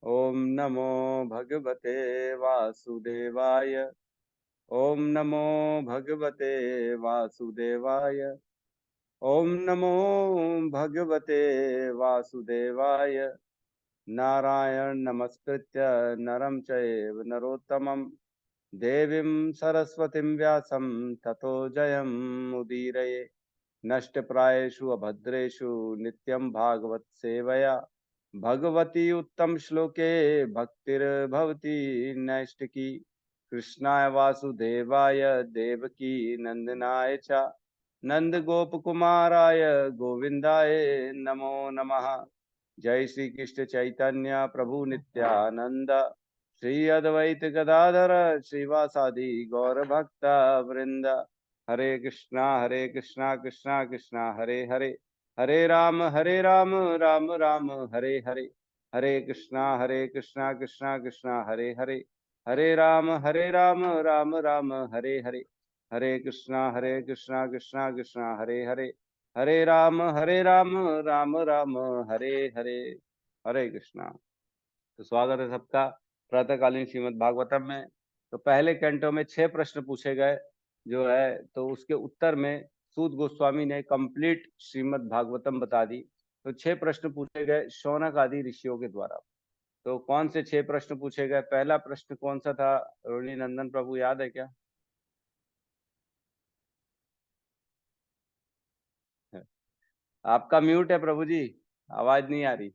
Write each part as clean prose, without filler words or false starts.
ओम नमो भगवते वासुदेवाय। ओम नमो भगवते वासुदेवाय। ओम नमो भगवते वासुदेवाय। नारायण नमस्कृत्य नरं चैव नरोत्तमं देवीं सरस्वतीं व्यासं ततो जयमुदीरये। नष्टप्रायेषु अभद्रेषु नित्यं भागवत सेवया भगवती उत्तम श्लोके भक्तिर्भवती नैष्टिकी। कृष्णाय वासुदेवाय देवकी नंदनाय च नंद गोप कुमाराय गोविंदाय नमो नमः। जय श्री कृष्ण चैतन्य प्रभु नित्यानंद श्री अद्वैत गदाधर श्रीवासादि गौर भक्त वृंद। हरे कृष्णा कृष्णा कृष्णा हरे हरे, हरे राम राम राम हरे हरे। हरे कृष्णा कृष्णा कृष्णा हरे हरे, हरे राम राम राम हरे हरे। हरे कृष्णा कृष्णा कृष्णा हरे हरे, हरे राम राम राम हरे हरे। हरे कृष्णा। तो स्वागत है सबका प्रातःकालीन श्रीमद् भागवतम में। तो पहले कैंटो में 6 प्रश्न पूछे गए जो है, तो उसके उत्तर में सूत गोस्वामी ने कंप्लीट श्रीमद् भागवतम बता दी। तो 6 प्रश्न पूछे गए शौनक आदि ऋषियों के द्वारा। तो कौन से 6 प्रश्न पूछे गए? पहला प्रश्न कौन सा था? रोहिणी नंदन प्रभु याद है क्या? आपका म्यूट है प्रभु जी, आवाज नहीं आ रही।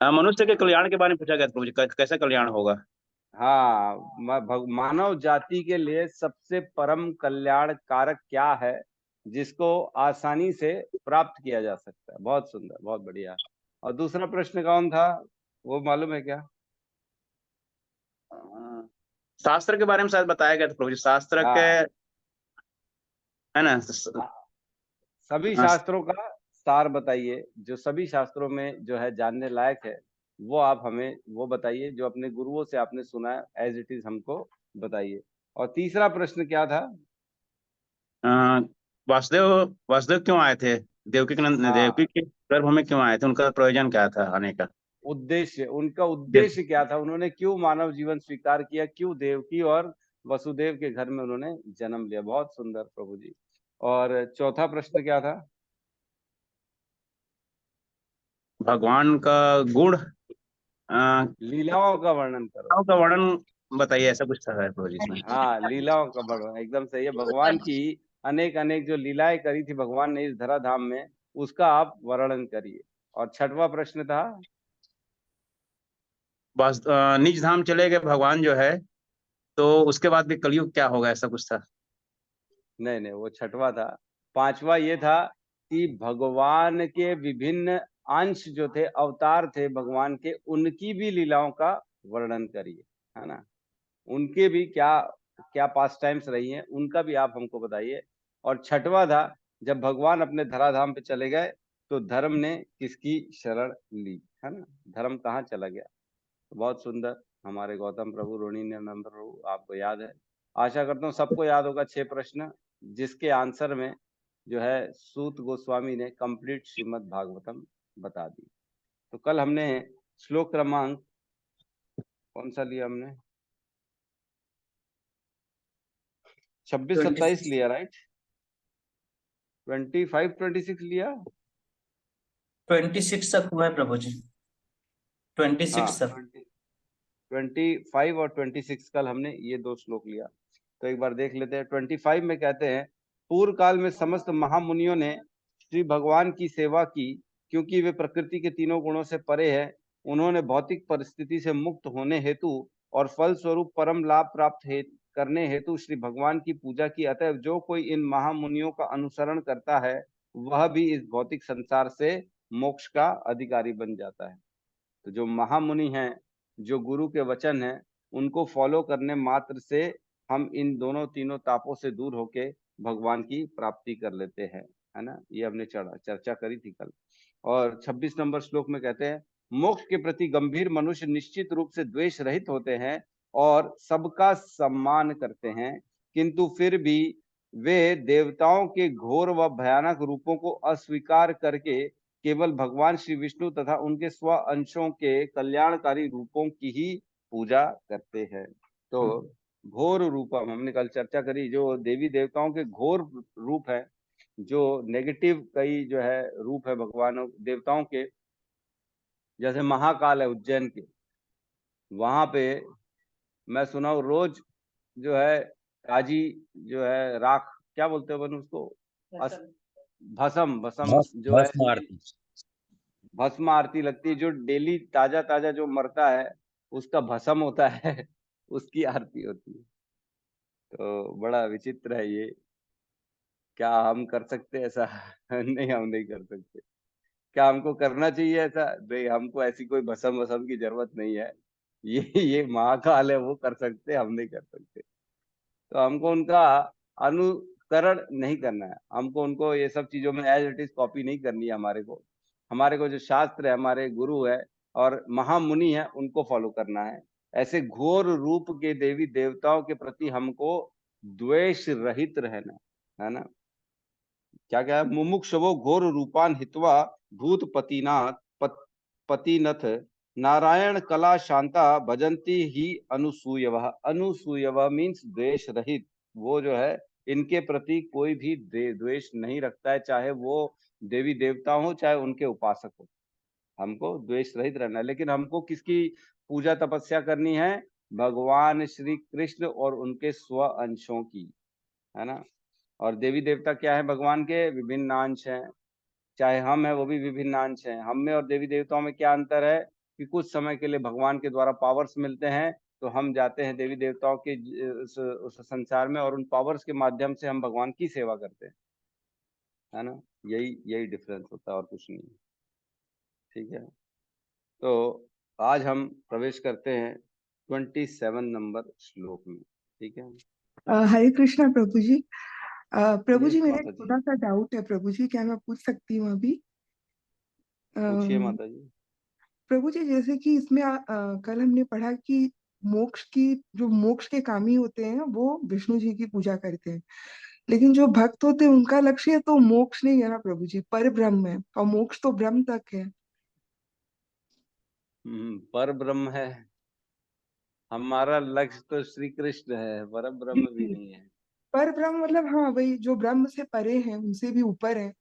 मनुष्य के कल्याण के बारे में पूछा गया था प्रभु जी, कैसा कल्याण होगा? हाँ, मानव जाति के लिए सबसे परम कल्याण कारक क्या है जिसको आसानी से प्राप्त किया जा सकता है? बहुत सुंदर, बहुत बढ़िया। और दूसरा प्रश्न कौन था, वो मालूम है क्या? शास्त्र के बारे में शायद बताया गया था प्रभु जी, शास्त्र के, हाँ, है ना? सभी शास्त्रों का सार बताइए, जो सभी शास्त्रों में जो है जानने लायक है वो आप हमें वो बताइए, जो अपने गुरुओं से आपने सुना है एज इट इज हमको बताइए। और तीसरा प्रश्न क्या था? अ, वासुदेव वासुदेव क्यों आए थे? देवकी हाँ, के गर्भ में क्यों आए थे? उनका प्रयोजन क्या था आने का? उद्देश्य, उनका जिस उद्देश्य क्या था? उन्होंने क्यों मानव जीवन स्वीकार किया? क्यों देवकी और वसुदेव के घर में उन्होंने जन्म लिया? बहुत सुंदर प्रभु जी। और चौथा प्रश्न क्या था? भगवान का गुण, लीलाओं का वर्णन करो। का वर्णन बताइए, ऐसा कुछ था प्रभु जी इसमें। हाँ, लीलाओं का वर्णन एकदम सही है। भगवान की अनेक अनेक जो लीलाएं करी थी भगवान ने इस धराधाम में, उसका आप वर्णन करिए। और छठवां प्रश्न था? बस निज धाम चले गए भगवान जो है, तो उसके बाद भी कलयुग क्या होगा, ऐसा कुछ था? नहीं नहीं, वो छठवां था। पांचवा ये था कि भगवान के विभिन्न अंश जो थे, अवतार थे भगवान के, उनकी भी लीलाओं का वर्णन करिए, है ना। उनके भी क्या क्या पास टाइम्स रही हैं, उनका भी आप हमको बताइए। और छठवां था, जब भगवान अपने धराधाम पे चले गए तो धर्म ने किसकी शरण ली, है ना। धर्म कहाँ चला गया? तो बहुत सुंदर। हमारे गौतम प्रभु, रोहिणी नंदन प्रभु, आपको याद है? आशा करता हूँ सबको याद होगा 6 प्रश्न, जिसके आंसर में जो है सूत गोस्वामी ने कंप्लीट श्रीमद् भागवतम बता दी। तो कल हमने श्लोक क्रमांक कौन सा लिया? हमने 26-27 लिया, राइट? 25-26 लिया। 26 तक हुआ है प्रभु जी, 26 हाँ, तक। 25 और 26 कल हमने ये 2 श्लोक लिया। तो एक बार देख लेते हैं। 25 में कहते हैं, पूर्व काल में समस्त महामुनियों ने श्री भगवान की सेवा की, क्योंकि वे प्रकृति के तीनों गुणों से परे हैं। उन्होंने भौतिक परिस्थिति से मुक्त होने हेतु और फल स्वरूप परम लाभ प्राप्त करने हेतु श्री भगवान की पूजा की। अतः जो कोई इन महामुनियों का अनुसरण करता है वह भी इस भौतिक संसार से मोक्ष का अधिकारी बन जाता है। तो जो महामुनि हैं, जो गुरु के वचन हैं, उनको फॉलो करने मात्र से हम इन दोनों तीनों तापों से दूर होके भगवान की प्राप्ति कर लेते हैं, है ना। ये हमने चर्चा करी थी कल। और 26 नंबर श्लोक में कहते हैं, मोक्ष के प्रति गंभीर मनुष्य निश्चित रूप से द्वेष रहित होते हैं और सबका सम्मान करते हैं, किंतु फिर भी वे देवताओं के घोर व भयानक रूपों को अस्वीकार करके केवल भगवान श्री विष्णु तथा उनके स्व अंशों के कल्याणकारी रूपों की ही पूजा करते हैं। तो घोर रूपम हमने कल चर्चा करी, जो देवी देवताओं के घोर रूप है, जो नेगेटिव कई जो है रूप है भगवानों देवताओं के, जैसे महाकाल है उज्जैन के, वहां पे मैं सुना हूं रोज जो है काजी जो है राख, क्या बोलते हैं बन उसको, भस्म भस्म जो है भस्म आरती लगती है, जो डेली ताजा ताजा जो मरता है उसका भस्म होता है उसकी आरती होती है। तो बड़ा विचित्र है ये, क्या हम कर सकते हैं ऐसा? नहीं, हम नहीं कर सकते। क्या हमको करना चाहिए ऐसा? नहीं, हमको ऐसी कोई भस्म वसम की जरूरत नहीं है। ये महाकाल है, वो कर सकते, हम नहीं कर सकते। तो हमको उनका अनुकरण नहीं करना है, हमको उनको ये सब चीजों में एज इट इज कॉपी नहीं करनी है। हमारे को जो शास्त्र है, हमारे गुरु है और महामुनि है, उनको फॉलो करना है। ऐसे घोर रूप के देवी देवताओं के प्रति हमको द्वेष रहित रहना है ना। क्या क्या है, मुमुक्षवो घोर रूपान हित्वा भूत पतिनथ नारायण कला शांता भजंती ही अनुसूयव। अनुसूयव मीन्स द्वेष रहित, वो जो है इनके प्रति कोई भी द्वेष नहीं रखता है, चाहे वो देवी देवता हो चाहे उनके उपासक हो। हमको द्वेष रहित रहना है। लेकिन हमको किसकी पूजा तपस्या करनी है? भगवान श्री कृष्ण और उनके स्व अंशों की, है ना। और देवी देवता क्या है? भगवान के विभिन्न अंश हैं, चाहे हम है वो भी विभिन्न अंश हैं। हम में और देवी देवताओं में क्या अंतर है कि कुछ समय के लिए भगवान के द्वारा पावर्स मिलते हैं, तो हम जाते हैं देवी देवताओं के उस संसार में और उन पावर्स के माध्यम से हम भगवान की सेवा करते हैं, है ना। यही यही डिफरेंस होता है और कुछ नहीं। ठीक है, तो आज हम प्रवेश करते हैं 27 नंबर श्लोक में। ठीक है, हरे कृष्णा प्रभु जी। प्रभु जी यस मेरा एक माता जी, छोटा सा डाउट है प्रभु जी, क्या मैं पूछ सकती हूँ अभी? पूछिए अम, माता जी। प्रभु जी जैसे कि इसमें कल हमने पढ़ा कि मोक्ष की जो मोक्ष के कामी होते हैं वो विष्णु जी की पूजा करते हैं, लेकिन जो भक्त होते हैं उनका लक्ष्य तो मोक्ष नहीं है ना प्रभु जी, पर ब्रह्म है, और मोक्ष तो ब्रह्म तक है। पर ब्रह्म है, हमारा लक्ष्य तो श्री कृष्ण है, पर जी ब्रह्म भी जी। नहीं है। पर ब्रह्म मतलब हाँ वही जो ब्रह्म से परे हैं, उनसे भी ऊपर है,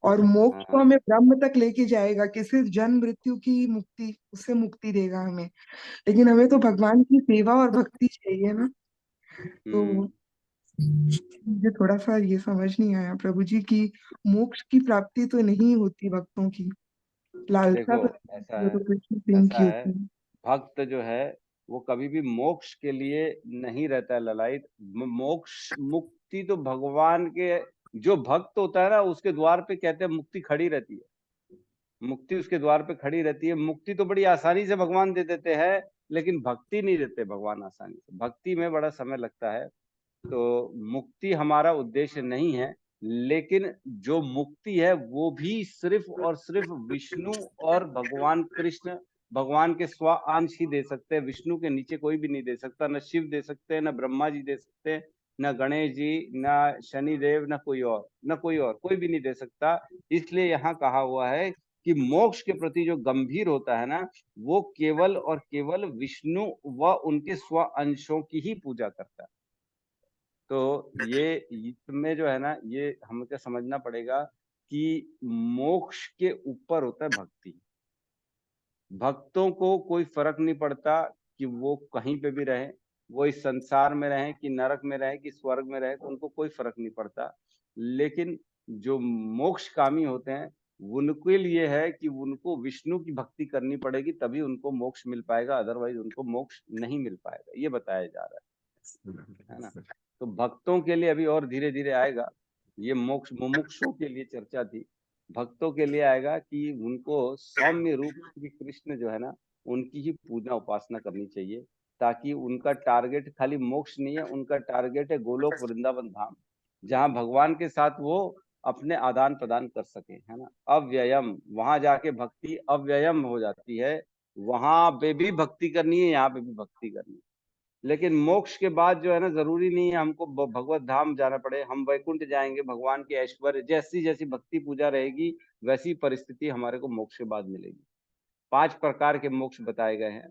और मोक्ष तो हाँ, हमें ब्रह्म तक लेके जाएगा कि सिर्फ जन्म मृत्यु की मुक्ति, उससे मुक्ति देगा हमें। लेकिन हमें तो हम्म, भगवान की सेवा और भक्ति चाहिए ना। तो हम्म। मुझे थोड़ा सा ये समझ नहीं आया प्रभु जी की मोक्ष की प्राप्ति तो नहीं होती भक्तों की, लालसा देखो, बस ऐसा वो है, तो कृष्ण प्रेम की ऐसा है, होती है। भक्त जो है वो कभी भी मोक्ष के लिए नहीं रहता है ललायत। मोक्ष मुक्ति तो भगवान के, जो भक्त होता है ना उसके द्वार पे कहते हैं मुक्ति खड़ी रहती है, मुक्ति उसके द्वार पे खड़ी रहती है। मुक्ति तो बड़ी आसानी से भगवान दे देते हैं, लेकिन भक्ति नहीं देते भगवान आसानी से, भक्ति में बड़ा समय लगता है। तो मुक्ति हमारा उद्देश्य नहीं है, लेकिन जो मुक्ति है वो भी सिर्फ और सिर्फ विष्णु और भगवान कृष्ण, भगवान के स्व अंश ही दे सकते हैं। विष्णु के नीचे कोई भी नहीं दे सकता, न शिव दे सकते हैं, न ब्रह्मा जी दे सकते हैं, न गणेश जी, न शनिदेव, न कोई और, न कोई और, कोई भी नहीं दे सकता। इसलिए यहाँ कहा हुआ है कि मोक्ष के प्रति जो गंभीर होता है ना, वो केवल और केवल विष्णु व उनके स्व अंशों की ही पूजा करता है। तो ये इसमें जो है ना, ये हमें क्या समझना पड़ेगा कि मोक्ष के ऊपर होता है भक्ति। भक्तों को कोई फर्क नहीं पड़ता कि वो कहीं पे भी रहे, वो इस संसार में रहे कि नरक में रहे कि स्वर्ग में रहे, तो उनको कोई फर्क नहीं पड़ता। लेकिन जो मोक्ष कामी होते हैं उनके लिए है कि उनको विष्णु की भक्ति करनी पड़ेगी, तभी उनको मोक्ष मिल पाएगा, अदरवाइज उनको मोक्ष नहीं मिल पाएगा, ये बताया जा रहा है ना। तो भक्तों के लिए अभी और धीरे धीरे आएगा, ये मोक्ष मुमुक्षों के लिए चर्चा थी। भक्तों के लिए आएगा कि उनको सौम्य रूप श्री कृष्ण जो है ना, उनकी ही पूजा उपासना करनी चाहिए, ताकि उनका टारगेट खाली मोक्ष नहीं है, उनका टारगेट है गोलोक वृंदावन धाम, जहाँ भगवान के साथ वो अपने आदान प्रदान कर सके, है ना। अव्ययम, वहां जाके भक्ति अव्ययम हो जाती है, वहां पे भी भक्ति करनी है, यहाँ पे भी भक्ति करनी है। लेकिन मोक्ष के बाद जो है ना, जरूरी नहीं है हमको भगवत धाम जाना पड़े, हम वैकुंठ जाएंगे, भगवान के ऐश्वर्य, जैसी जैसी भक्ति पूजा रहेगी वैसी परिस्थिति हमारे को मोक्ष के बाद मिलेगी। 5 प्रकार के मोक्ष बताए गए हैं,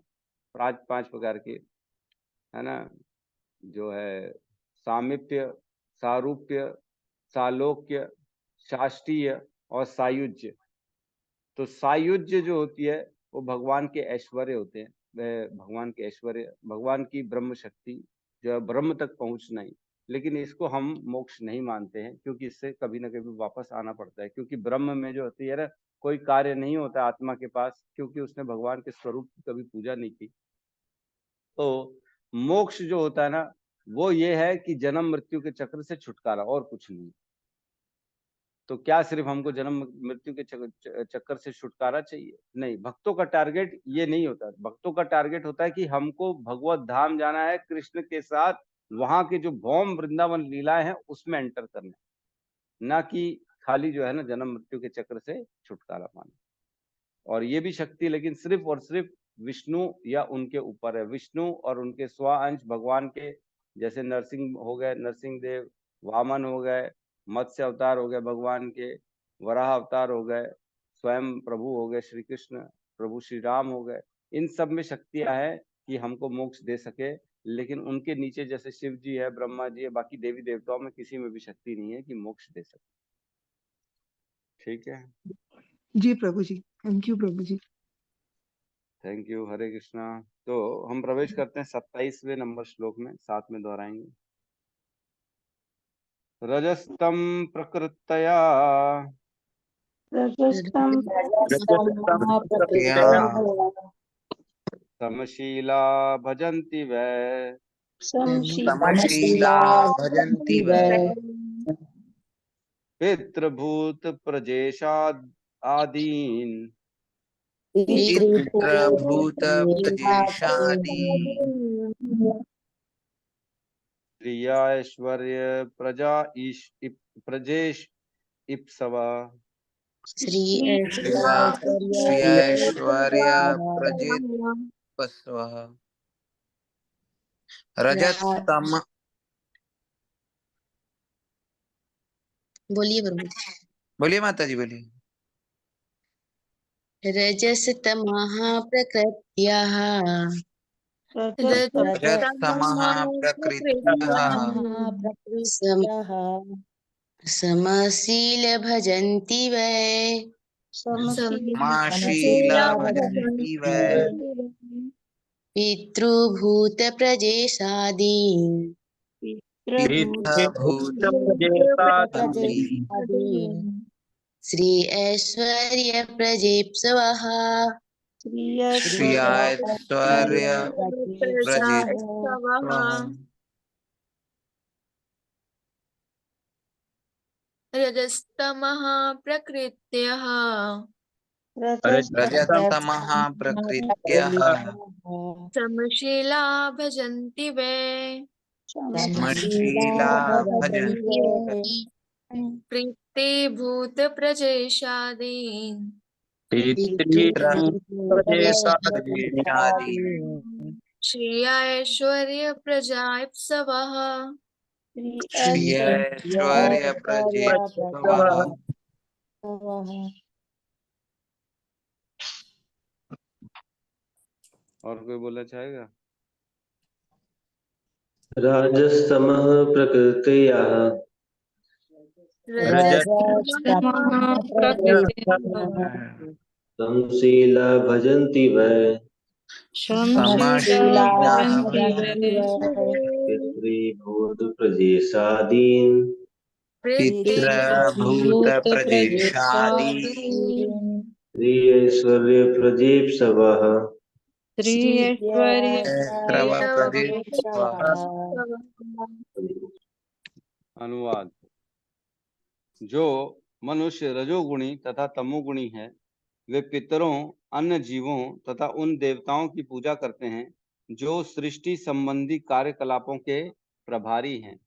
5 प्रकार के, है ना, जो है सामीप्य, सारूप्य, सालोक्य, शास्त्रीय और सायुज्य। तो सायुज्य जो होती है वो भगवान के ऐश्वर्य होते हैं, वह भगवान के ऐश्वर्य, भगवान की ब्रह्म शक्ति जो है, ब्रह्म तक पहुंचना ही। लेकिन इसको हम मोक्ष नहीं मानते हैं, क्योंकि इससे कभी ना कभी वापस आना पड़ता है, क्योंकि ब्रह्म में जो होती है ना, कोई कार्य नहीं होता आत्मा के पास, क्योंकि उसने भगवान के स्वरूप की कभी पूजा नहीं की। तो मोक्ष जो होता है ना, वो ये है कि जन्म मृत्यु के चक्र से छुटकारा, और कुछ नहीं। तो क्या सिर्फ हमको जन्म मृत्यु के चक्कर से छुटकारा चाहिए? नहीं, भक्तों का टारगेट ये नहीं होता। भक्तों का टारगेट होता है कि हमको भगवत धाम जाना है, कृष्ण के साथ वहां के जो भौम वृंदावन लीलाएं हैं उसमें एंटर करना है, ना कि खाली जो है ना जन्म मृत्यु के चक्र से छुटकारा पाना। और ये भी शक्ति लेकिन सिर्फ और सिर्फ विष्णु या उनके ऊपर है। विष्णु और उनके स्वांश भगवान के, जैसे नरसिंह हो गए, नरसिंह देव, वामन हो गए, मत्स्य अवतार हो गए भगवान के, वराह अवतार हो गए, स्वयं प्रभु हो गए श्री कृष्ण, प्रभु श्री राम हो गए। इन सब में शक्तियां हैं कि हमको मोक्ष दे सके, लेकिन उनके नीचे जैसे शिव जी है, ब्रह्मा जी है, बाकी देवी देवताओं में किसी में भी शक्ति नहीं है कि मोक्ष दे सके। ठीक है, जी प्रभु जी, थैंक यू प्रभु जी। Thank you. हरे कृष्णा। तो हम प्रवेश करते हैं 27वें नंबर श्लोक में, साथ में दोहराएंगे। रजस्तम प्रकृतया रजस्तम प्रकृत्या समशीला भजन्ति वै समशीला भजन्ति वै पितृभूत प्रजेशाद आदीन पितृभूत प्रजेशादि प्रिया ऐश्वर्य प्रजेश इप्सवा श्रियैश्वर्य प्रजेपस्वः। रजतम, बोलिए प्रभु जी। बोलिए माता जी, बोलिए। रजस्तमः प्रकृत्याः रजस्तमः प्रकृत्याः समशील भजन्ति वै समाशीला भजन्ति वै पितृभूत प्रजेशादीन् पितृभूत प्रजेशादि श्री ऐश्वर्य प्रजेप्सवः श्रियैश्वर्य प्रजेप्सवः। रजस्तमः प्रकृत्यः रजतमः प्रकृत्याः समशीला भजन्ति वै समशीला भजन्ति वै प्रीतिभूत प्रजेशादीन् पितृप्रजेशादि श्रिया ऐश्वर्य प्रजाप्सवः श्रियैश्वर्य प्रजेप्सवः। और कोई बोलना चाहेगा? राजस्तमः प्रकृत्याः समशीला भजन्ति वै समशीला भजन्ति पितृभूत प्रजेशादीन् पितृभूत प्रजेशादि श्री ऐश्वर्य प्रजेप्सवः प्रजेप्सवः। अनुवाद। जो मनुष्य रजोगुणी तथा तमोगुणी है, वे पितरों, अन्य जीवों तथा उन देवताओं की पूजा करते हैं जो सृष्टि संबंधी कार्यकलापों के प्रभारी हैं,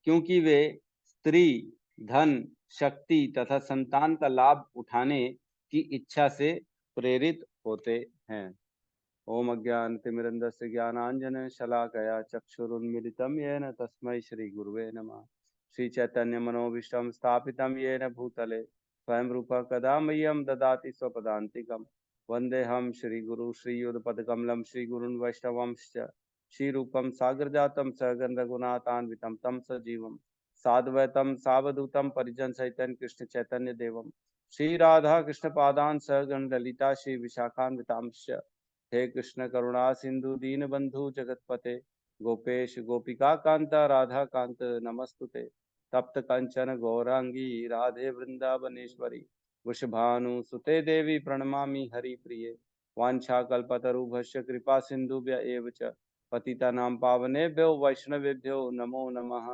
क्योंकि वे स्त्री, धन, शक्ति तथा संतान का लाभ उठाने की इच्छा से प्रेरित होते हैं। ओम अज्ञानतिमिरन्धस्य ज्ञानाञ्जन शलाकया चक्षुरुन्मिलितं येन तस्मै श्रीगुरुवे नमः। श्रीचैतन्यमनोभीष्टं स्थापितं येन भूतले स्वयं रूपः कदा मह्यं ददाति स्वपदान्तिकं। वन्देऽहं श्रीगुरु श्रीयुतपदकमलं श्रीगुरून् वैष्णवांश्च श्रीरूपं सागरजातं सहगण रघुनाथान्वितं तं सजीवं साद्वैतं सावधूतं परिजनसहितं कृष्ण चैतन्य देवं श्री राधा कृष्ण पादान् सहगण ललिता श्री विशाखान्वितांश्च। हे कृष्ण करुणा सिंधु दीन बंधु जगतपते गोपेश गोपिका कांता राधा कांत नमस्तुते। तप्त कंचन गौरांगी राधे वृंदावनेश्वरी वृषभानु सुते देवी प्रणमामि हरिप्रिये। वाञ्छाकल्पतरुभ्यश्च कृपा सिन्धुभ्य एव च पतितानां पावनेभ्यो वैष्णवेभ्यो नमो नमः।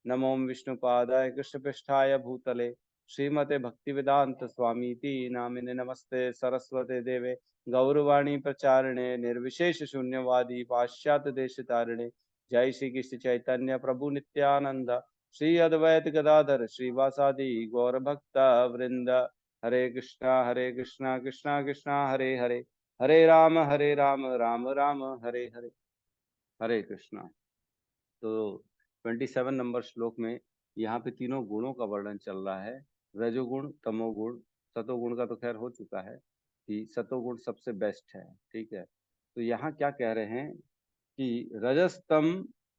नमो विष्णुपादाय कृष्णपृष्ठाय भूतले श्रीमते भक्तिवेदांत स्वामीति नामिने नमस्ते सरस्वते देवे गौरवाणी प्रचारिणे निर्विशेष शून्यवादी पाश्चात्य देश तारिणे। जय श्री कृष्ण चैतन्य प्रभु नित्यानंद श्री अद्वैत गदाधर श्रीवासादि गौर भक्त वृंद। हरे कृष्णा कृष्णा कृष्णा हरे हरे हरे राम राम राम हरे हरे। हरे कृष्णा। तो 27 नंबर श्लोक में यहाँ पे तीनों गुणों का वर्णन चल रहा है, रजोगुण तमोगुण। सतोगुण का तो खैर हो चुका है कि सतोगुण सबसे बेस्ट है, ठीक है। तो यहाँ क्या कह रहे हैं कि रजस्तम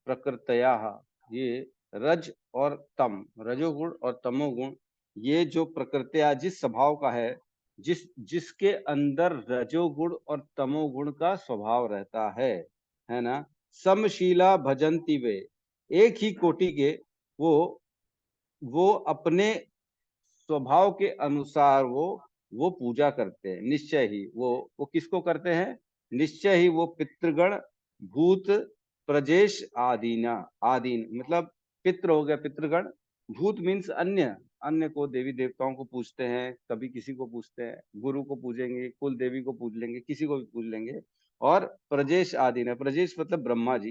प्रकृतया, ये रज और तम, रजोगुण और तमोगुण, ये जो प्रकृतया जिस स्वभाव का है, जिसके अंदर रजोगुण और तमोगुण का स्वभाव रहता है ना, समशीला भजंती वे, एक ही कोटि के वो अपने स्वभाव के अनुसार वो पूजा करते हैं। निश्चय ही वो किसको करते हैं? निश्चय ही वो पितृगण भूत प्रजेश आदीन मतलब पितृ हो गया पितृगण, भूत मीन्स अन्य को, देवी देवताओं को पूजते हैं, कभी किसी को पूजते हैं, गुरु को पूजेंगे, कुल देवी को पूज लेंगे, किसी को भी पूज लेंगे। और प्रजेश आदीन, प्रजेश मतलब ब्रह्मा जी,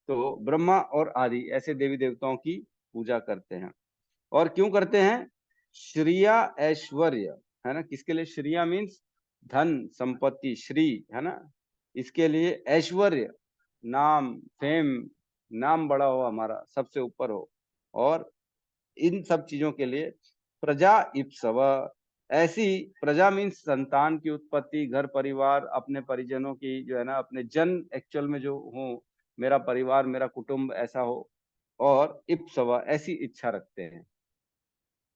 तो ब्रह्मा और आदि ऐसे देवी देवताओं की पूजा करते हैं। और क्यों करते हैं? श्रिया ऐश्वर्य, है ना, किसके लिए? श्रिया मीन्स धन संपत्ति, श्री है ना, इसके लिए ऐश्वर्य, नाम फेम, नाम बड़ा हो, हमारा सबसे ऊपर हो, और इन सब चीजों के लिए प्रजा इप्सव, ऐसी प्रजा मीन्स संतान की उत्पत्ति, घर परिवार, अपने परिजनों की जो है ना, अपने जन एक्चुअल में जो हो, मेरा परिवार मेरा कुटुंब ऐसा हो, और इप्सव ऐसी इच्छा रखते हैं।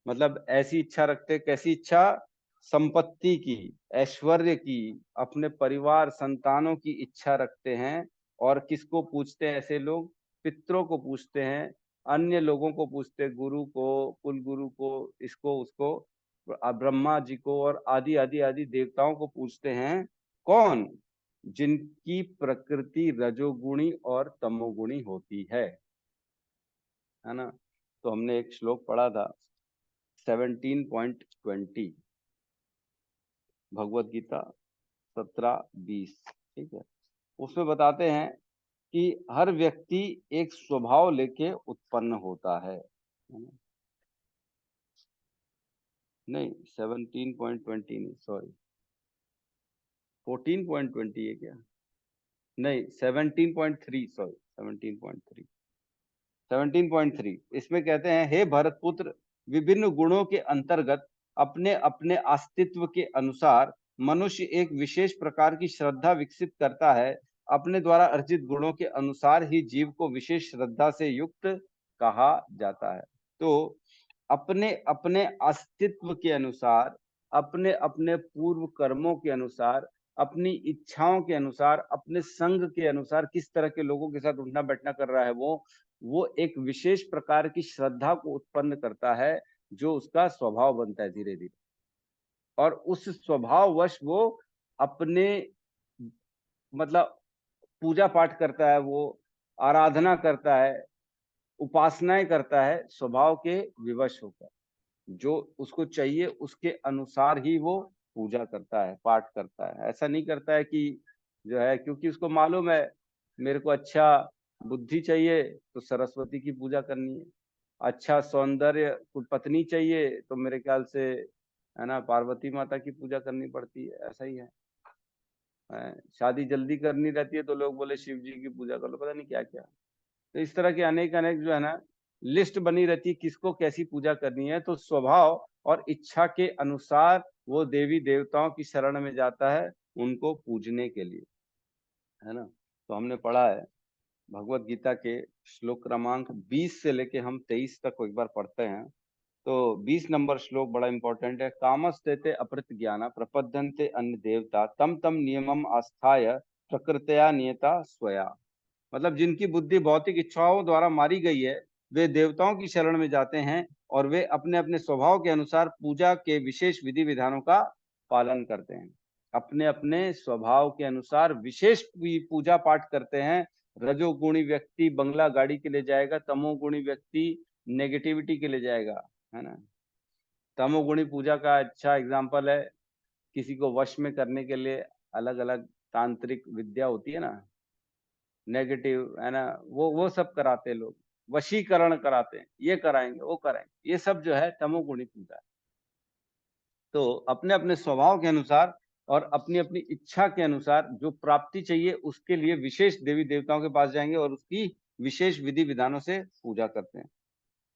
मतलब ऐसी इच्छा रखते, कैसी इच्छा? संपत्ति की, ऐश्वर्य की, अपने परिवार संतानों की इच्छा रखते हैं। और किसको पूछते हैं ऐसे लोग? पितरों को पूछते हैं, अन्य लोगों को पूछते, गुरु को, कुल गुरु को, इसको उसको, ब्रह्मा जी को, और आदि आदि आदि देवताओं को पूछते हैं। कौन? जिनकी प्रकृति रजोगुणी और तमोगुणी होती है ना। तो हमने एक श्लोक पढ़ा था 17.20 भगवत गीता 17:20, ठीक है। उसमें बताते हैं कि हर व्यक्ति एक स्वभाव लेके उत्पन्न होता है ना? नहीं 17.20 नहीं, सॉरी 14.20 है क्या? नहीं 17.3, सॉरी 17.3 इसमें कहते हैं, हे भरत पुत्र, विभिन्न गुणों के अंतर्गत अपने अपने अस्तित्व के अनुसार मनुष्य एक विशेष प्रकार की श्रद्धा विकसित करता है। अपने द्वारा अर्जित गुणों के अनुसार ही जीव को विशेष श्रद्धा से युक्त कहा जाता है। तो अपने अपने अस्तित्व के अनुसार, अपने अपने पूर्व कर्मों के अनुसार, अपनी इच्छाओं के अनुसार, अपने संग के अनुसार, किस तरह के लोगों के साथ उठना बैठना कर रहा है, वो एक विशेष प्रकार की श्रद्धा को उत्पन्न करता है, जो उसका स्वभाव बनता है धीरे धीरे। और उस स्वभाववश वो अपने मतलब पूजा पाठ करता है, वो आराधना करता है, उपासनाएं करता है, स्वभाव के विवश होकर, जो उसको चाहिए उसके अनुसार ही वो पूजा करता है, पाठ करता है। ऐसा नहीं करता है कि जो है, क्योंकि उसको मालूम है मेरे को अच्छा बुद्धि चाहिए तो सरस्वती की पूजा करनी है, अच्छा सौंदर्य पत्नी चाहिए तो मेरे ख्याल से है ना पार्वती माता की पूजा करनी पड़ती है, ऐसा ही है। शादी जल्दी करनी रहती है तो लोग बोले शिव जी की पूजा कर लो, पता नहीं क्या क्या। तो इस तरह के अनेक अनेक जो है ना लिस्ट बनी रहती है किसको कैसी पूजा करनी है। तो स्वभाव और इच्छा के अनुसार वो देवी देवताओं की शरण में जाता है उनको पूजने के लिए, है ना। तो हमने पढ़ा है भगवत गीता के श्लोक क्रमांक 20 से लेके हम 23 तक एक बार पढ़ते हैं। तो 20 नंबर श्लोक बड़ा इंपॉर्टेंट है। कामस्ते अपृत ज्ञान प्रपद्यन्ते अन्य देवता तम तम नियमम आस्थाय प्रकृत्या नियता स्वया। मतलब जिनकी बुद्धि भौतिक इच्छाओं द्वारा मारी गई है वे देवताओं की शरण में जाते हैं और वे अपने अपने स्वभाव के अनुसार पूजा के विशेष विधि विधानों का पालन करते हैं। अपने अपने स्वभाव के अनुसार विशेष पूजा पाठ करते हैं। रजोगुणी व्यक्ति बंगला गाड़ी के लिए जाएगा, तमोगुणी व्यक्ति नेगेटिविटी के लिए जाएगा, है ना। तमोगुणी पूजा का अच्छा एग्जाम्पल है, किसी को वश में करने के लिए अलग अलग तांत्रिक विद्या होती है ना, नेगेटिव, है ना, वो सब कराते हैं लोग, वशीकरण कराते हैं, ये कराएंगे वो कराएंगे, ये सब जो है तमोगुणी पूजा है। तो अपने अपने स्वभाव के अनुसार और अपनी अपनी इच्छा के अनुसार जो प्राप्ति चाहिए उसके लिए विशेष देवी देवताओं के पास जाएंगे और उसकी विशेष विधि विधानों से पूजा करते हैं।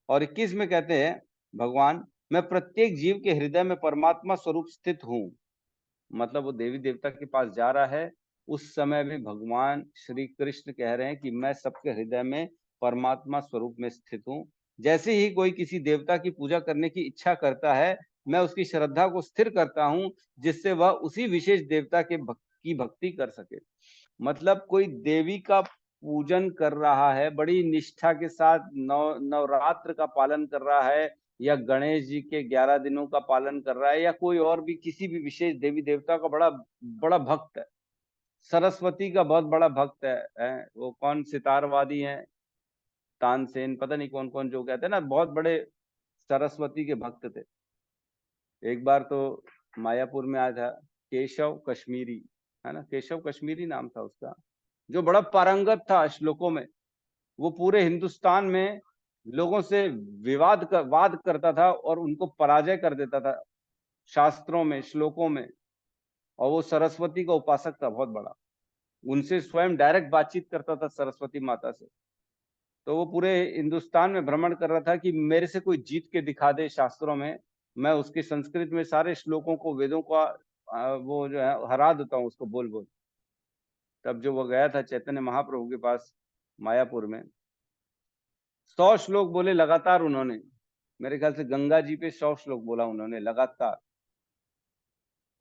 और 21 में कहते हैं भगवान मैं प्रत्येक जीव के हृदय में परमात्मा स्वरूप स्थित हूँ। मतलब वो देवी देवता के पास जा रहा है, उस समय भी भगवान श्री कृष्ण कह रहे हैं कि मैं सबके हृदय में परमात्मा स्वरूप में स्थित हूँ। जैसे ही कोई किसी देवता की पूजा करने की इच्छा करता है मैं उसकी श्रद्धा को स्थिर करता हूँ जिससे वह उसी विशेष देवता के की भक्ति कर सके। मतलब कोई देवी का पूजन कर रहा है बड़ी निष्ठा के साथ, नवरात्र का पालन कर रहा है या गणेश जी के 11 दिनों का पालन कर रहा है या कोई और भी किसी भी विशेष देवी देवता का बड़ा बड़ा भक्त है, सरस्वती का बहुत बड़ा भक्त है, वो कौन सितारवादी हैं, तानसेन, पता नहीं कौन कौन, जो कहते हैं ना बहुत बड़े सरस्वती के भक्त थे। एक बार तो मायापुर में आया था केशव कश्मीरी, है ना, केशव कश्मीरी नाम था उसका, जो बड़ा पारंगत था श्लोकों में। वो पूरे हिंदुस्तान में लोगों से वाद करता था और उनको पराजय कर देता था शास्त्रों में श्लोकों में। और वो सरस्वती का उपासक था बहुत बड़ा, उनसे स्वयं डायरेक्ट बातचीत करता था सरस्वती माता से। तो वो पूरे हिंदुस्तान में भ्रमण कर रहा था कि मेरे से कोई जीत के दिखा दे शास्त्रों में, मैं उसके संस्कृत में सारे श्लोकों को वेदों का वो जो है हरा देता हूँ उसको बोल बोल। तब जो वो गया था चैतन्य महाप्रभु के पास मायापुर में, 100 श्लोक बोले लगातार उन्होंने, मेरे ख्याल से गंगा जी पे 100 श्लोक बोला उन्होंने लगातार।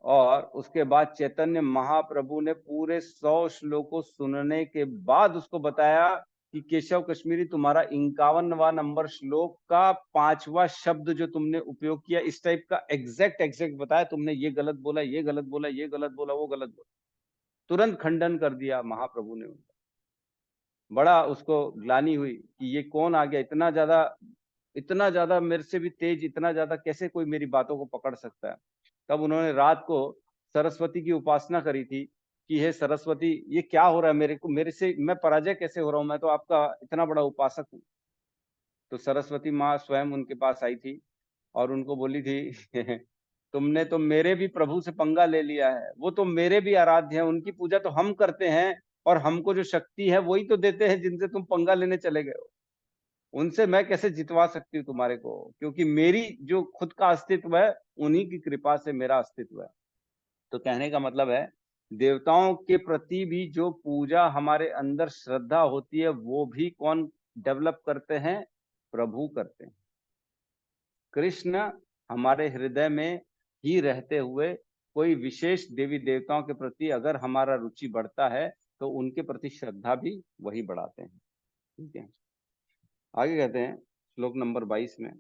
और उसके बाद चैतन्य महाप्रभु ने पूरे 100 श्लोकों सुनने के बाद उसको बताया कि केशव कश्मीरी तुम्हारा 51वां नंबर श्लोक का 5वां शब्द जो तुमने उपयोग किया इस टाइप का एग्जैक्ट बताया, तुमने ये गलत बोला, ये गलत बोला, ये गलत बोला, वो गलत बोला। तुरंत खंडन कर दिया महाप्रभु ने उनका। बड़ा उसको ग्लानि हुई कि ये कौन आ गया, इतना ज्यादा मेरे से भी तेज, इतना ज्यादा कैसे कोई मेरी बातों को पकड़ सकता है। तब उन्होंने रात को सरस्वती की उपासना करी थी कि हे सरस्वती ये क्या हो रहा है, मेरे से मैं पराजय कैसे हो रहा हूँ, मैं तो आपका इतना बड़ा उपासक हूँ। तो सरस्वती माँ स्वयं उनके पास आई थी और उनको बोली थी तुमने तो मेरे भी प्रभु से पंगा ले लिया है, वो तो मेरे भी आराध्य हैं, उनकी पूजा तो हम करते हैं और हमको जो शक्ति है वही तो देते हैं जिनसे तुम पंगा लेने चले गए हो। उनसे मैं कैसे जितवा सकती हूँ तुम्हारे को, क्योंकि मेरी जो खुद का अस्तित्व है उन्हीं की कृपा से मेरा अस्तित्व है। तो कहने का मतलब है देवताओं के प्रति भी जो पूजा हमारे अंदर श्रद्धा होती है वो भी कौन डेवलप करते हैं, प्रभु करते हैं। कृष्ण हमारे हृदय में ही रहते हुए कोई विशेष देवी देवताओं के प्रति अगर हमारा रुचि बढ़ता है तो उनके प्रति श्रद्धा भी वही बढ़ाते हैं। ठीक है, आगे कहते हैं श्लोक नंबर 22 में,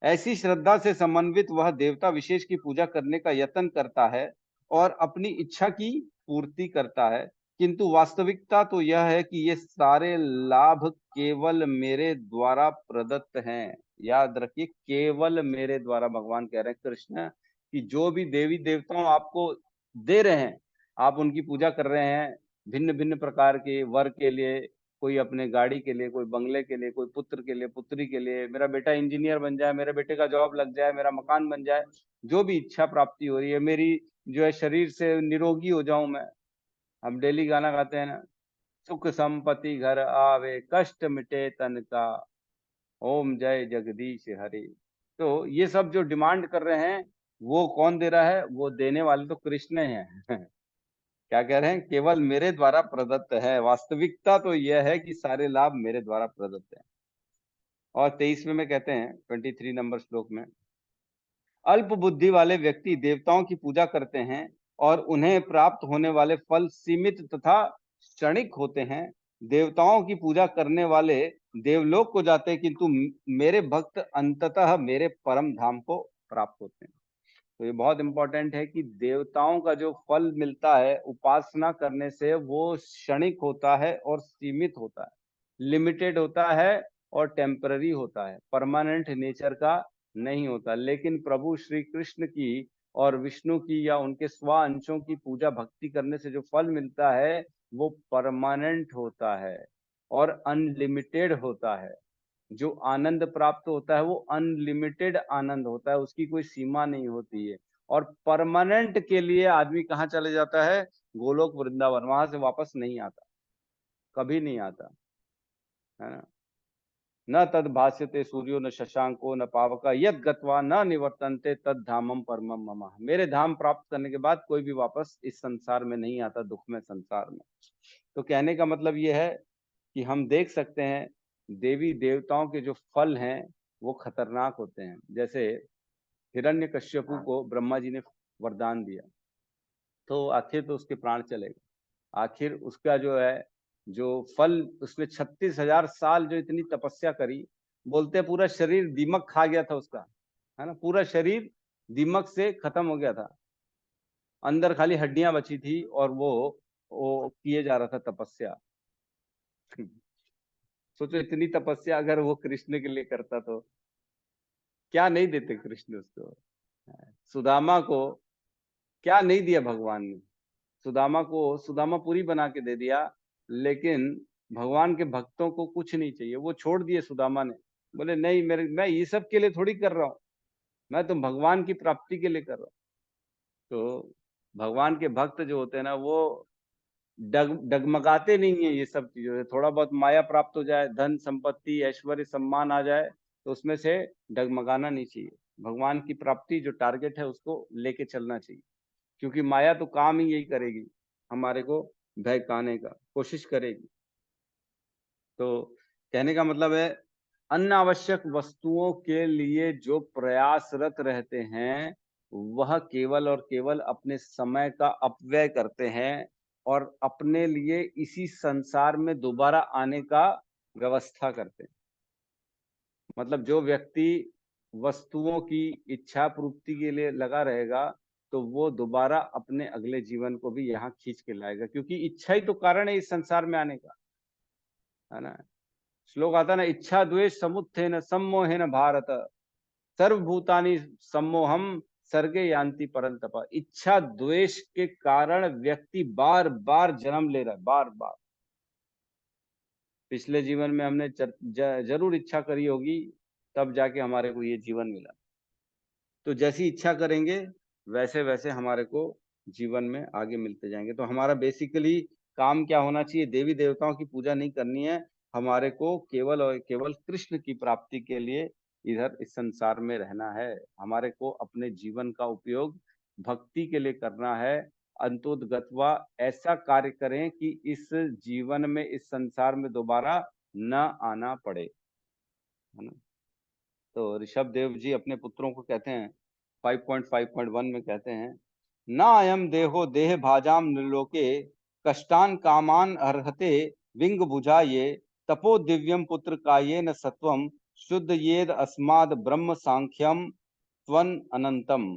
ऐसी श्रद्धा से समन्वित वह देवता विशेष की पूजा करने का यत्न करता है और अपनी इच्छा की पूर्ति करता है, किंतु वास्तविकता तो यह है कि ये सारे लाभ केवल मेरे द्वारा प्रदत्त हैं। याद रखिए, केवल मेरे द्वारा, भगवान कह रहे हैं कृष्ण कि जो भी देवी देवताओं आपको दे रहे हैं, आप उनकी पूजा कर रहे हैं भिन्न भिन्न प्रकार के वर के लिए, कोई अपने गाड़ी के लिए, कोई बंगले के लिए, कोई पुत्र के लिए, पुत्री के लिए, मेरा बेटा इंजीनियर बन जाए, मेरे बेटे का जॉब लग जाए, मेरा मकान बन जाए, जो भी इच्छा प्राप्ति हो रही है, मेरी जो है शरीर से निरोगी हो जाऊं मैं, हम डेली गाना गाते हैं ना, सुख संपत्ति घर आवे, कष्ट मिटे तन का, ओम जय जगदीश हरे। तो ये सब जो डिमांड कर रहे हैं, वो कौन दे रहा है? वो देने वाले तो कृष्ण हैं। क्या कह रहे हैं? केवल मेरे द्वारा प्रदत्त है। वास्तविकता तो यह है कि सारे लाभ मेरे द्वारा प्रदत्त है। और 23वें में कहते हैं, 23 नंबर श्लोक में, अल्प बुद्धि वाले व्यक्ति देवताओं की पूजा करते हैं और उन्हें प्राप्त होने वाले फल सीमित तथा क्षणिक होते हैं। देवताओं की पूजा करने वाले देवलोक को जाते हैं, किंतु मेरे भक्त अंततः मेरे परम धाम को प्राप्त होते हैं। तो ये बहुत इंपॉर्टेंट है कि देवताओं का जो फल मिलता है उपासना करने से, वो क्षणिक होता है और सीमित होता है, लिमिटेड होता है और टेम्पररी होता है, परमानेंट नेचर का नहीं होता। लेकिन प्रभु श्री कृष्ण की और विष्णु की या उनके स्व अंशों की पूजा भक्ति करने से जो फल मिलता है वो परमानेंट होता है और अनलिमिटेड होता है। जो आनंद प्राप्त होता है वो अनलिमिटेड आनंद होता है, उसकी कोई सीमा नहीं होती है। और परमानेंट के लिए आदमी कहाँ चले जाता है? गोलोक वृंदावन, वहां से वापस नहीं आता, कभी नहीं आता, है ना। न तद भास्यते सूर्यो न शशांको न पावका यद गत्वा न निवर्तन्ते तद धामम परमम मम। मेरे धाम प्राप्त करने के बाद कोई भी वापस इस संसार में नहीं आता, दुख में संसार में। तो कहने का मतलब ये है कि हम देख सकते हैं देवी देवताओं के जो फल हैं वो खतरनाक होते हैं। जैसे हिरण्यकश्यपु को ब्रह्मा जी ने वरदान दिया, तो आखिर तो उसके प्राण चले गए। आखिर उसका जो है जो फल, उसने 36,000 साल जो इतनी तपस्या करी, बोलते पूरा शरीर दीमक खा गया था उसका, है ना। पूरा शरीर दीमक से खत्म हो गया था, अंदर खाली हड्डियां बची थी और वो किए जा रहा था तपस्या। सोचो इतनी तपस्या अगर वो कृष्ण के लिए करता तो क्या नहीं देते कृष्ण उसको। सुदामा को क्या नहीं दिया भगवान ने? सुदामा को सुदामा पूरी बना के दे दिया, लेकिन भगवान के भक्तों को कुछ नहीं चाहिए, वो छोड़ दिए सुदामा ने। बोले नहीं, मैं ये सब के लिए थोड़ी कर रहा हूँ, मैं तो भगवान की प्राप्ति के लिए कर रहा हूँ। तो भगवान के भक्त जो होते हैं ना, वो डगमगाते नहीं है ये सब चीजों से। थोड़ा बहुत माया प्राप्त हो जाए, धन संपत्ति ऐश्वर्य सम्मान आ जाए, तो उसमें से डगमगाना नहीं चाहिए। भगवान की प्राप्ति जो टारगेट है उसको लेके चलना चाहिए, क्योंकि माया तो काम ही यही करेगी, हमारे को बहकाने का कोशिश करेगी। तो कहने का मतलब है, अन्य आवश्यक वस्तुओं के लिए जो प्रयासरत रहते हैं वह केवल और केवल अपने समय का अपव्यय करते हैं और अपने लिए इसी संसार में दोबारा आने का व्यवस्था करते हैं। मतलब जो व्यक्ति वस्तुओं की इच्छा पूर्ति के लिए लगा रहेगा, तो वो दोबारा अपने अगले जीवन को भी यहाँ खींच के लाएगा, क्योंकि इच्छा ही तो कारण है इस संसार में आने का, है ना। श्लोक आता ना, इच्छा द्वेष समुत्थेन सम्मोहेन भारत, सर्वभूतानि सम्मोहम सर्गे यान्ति परंतप। इच्छा द्वेष के कारण व्यक्ति बार बार जन्म ले रहा है, बार बार। पिछले जीवन में हमने जरूर इच्छा करी होगी, तब जाके हमारे को ये जीवन मिला। तो जैसी इच्छा करेंगे वैसे वैसे हमारे को जीवन में आगे मिलते जाएंगे। तो हमारा बेसिकली काम क्या होना चाहिए? देवी देवताओं की पूजा नहीं करनी है, हमारे को केवल और केवल कृष्ण की प्राप्ति के लिए इधर इस संसार में रहना है। हमारे को अपने जीवन का उपयोग भक्ति के लिए करना है। अंतोदगत्वा ऐसा कार्य करें कि इस जीवन में, इस संसार में दोबारा न आना पड़े, है ना। तो ऋषभ देव जी अपने पुत्रों को कहते हैं 5.5.1 में कहते हैं, न अयम देहो देह भाजाम निर्लोके कष्टान कामान अर्हते विंग भुजाये तपो दिव्यम पुत्र काये न सत्वम शुद्ध येद अस्माद ब्रह्म सांख्यम त्वन अनंतम।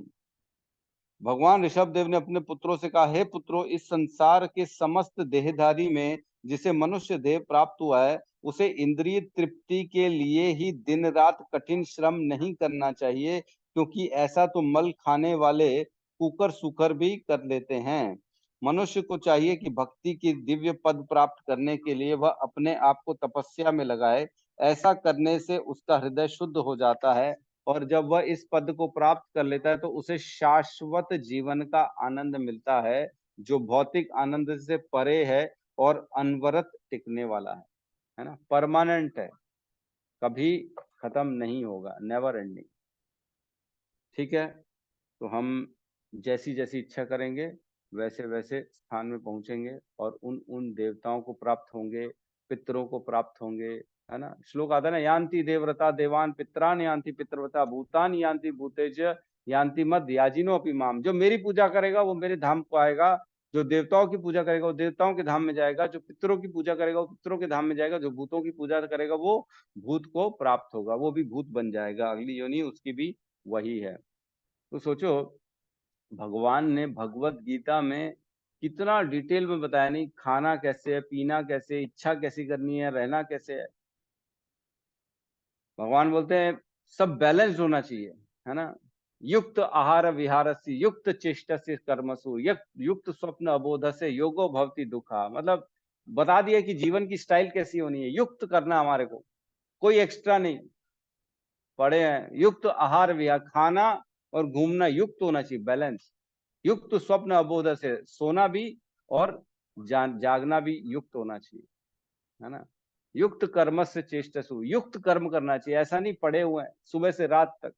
भगवान ऋषभ देव ने अपने पुत्रों से कहा, हे पुत्रों, इस संसार के समस्त देहधारी में जिसे मनुष्य देह प्राप्त हुआ है, उसे इंद्रिय तृप्ति के लिए ही दिन रात कठिन श्रम नहीं करना चाहिए, क्योंकि ऐसा तो मल खाने वाले कुकर सुकर भी कर लेते हैं। मनुष्य को चाहिए कि भक्ति की दिव्य पद प्राप्त करने के लिए वह अपने आप को तपस्या में लगाए। ऐसा करने से उसका हृदय शुद्ध हो जाता है, और जब वह इस पद को प्राप्त कर लेता है तो उसे शाश्वत जीवन का आनंद मिलता है, जो भौतिक आनंद से परे है और अनवरत टिकने वाला है ना, परमानेंट है, कभी खत्म नहीं होगा, नेवर एंडिंग। ठीक है, तो हम जैसी जैसी इच्छा करेंगे वैसे वैसे स्थान में पहुंचेंगे और उन उन देवताओं को प्राप्त होंगे, पितरों को प्राप्त होंगे, है ना। श्लोक आता है ना, यान्ति देवव्रता देवान पित्रान यान्ति पितृव्रता भूतान यान्ति भूतेज यान्ति मद याजिनो अपि माम। जो मेरी पूजा करेगा वो मेरे धाम को आएगा, जो देवताओं की पूजा करेगा वो देवताओं के धाम में जाएगा, जो पितरों की पूजा करेगा वो पितरों के धाम में जाएगा, जो भूतों की पूजा करेगा वो भूत को प्राप्त होगा, वो भी भूत बन जाएगा, अगली योनि उसकी भी वही है। तो सोचो, भगवान ने भगवत गीता में कितना डिटेल में बताया, नहीं खाना कैसे है, पीना कैसे है, इच्छा कैसी करनी है, रहना कैसे है। भगवान बोलते हैं सब बैलेंस्ड होना चाहिए, है ना। युक्त आहार विहारस्य युक्त चेष्टस्य कर्मसु युक्त स्वप्न अबोधस्य योगो भवति दुखा। मतलब बता दिया कि जीवन की स्टाइल कैसी होनी है, युक्त करना हमारे को, कोई एक्स्ट्रा नहीं। पढ़े हैं, युक्त आहार विहार, खाना और घूमना युक्त होना चाहिए, बैलेंस। युक्त स्वप्न अबोध से, सोना भी और जागना भी युक्त होना चाहिए, है ना। युक्त कर्म से चेष्टसु, युक्त कर्म करना चाहिए, ऐसा नहीं पड़े हुए हैं सुबह से रात तक।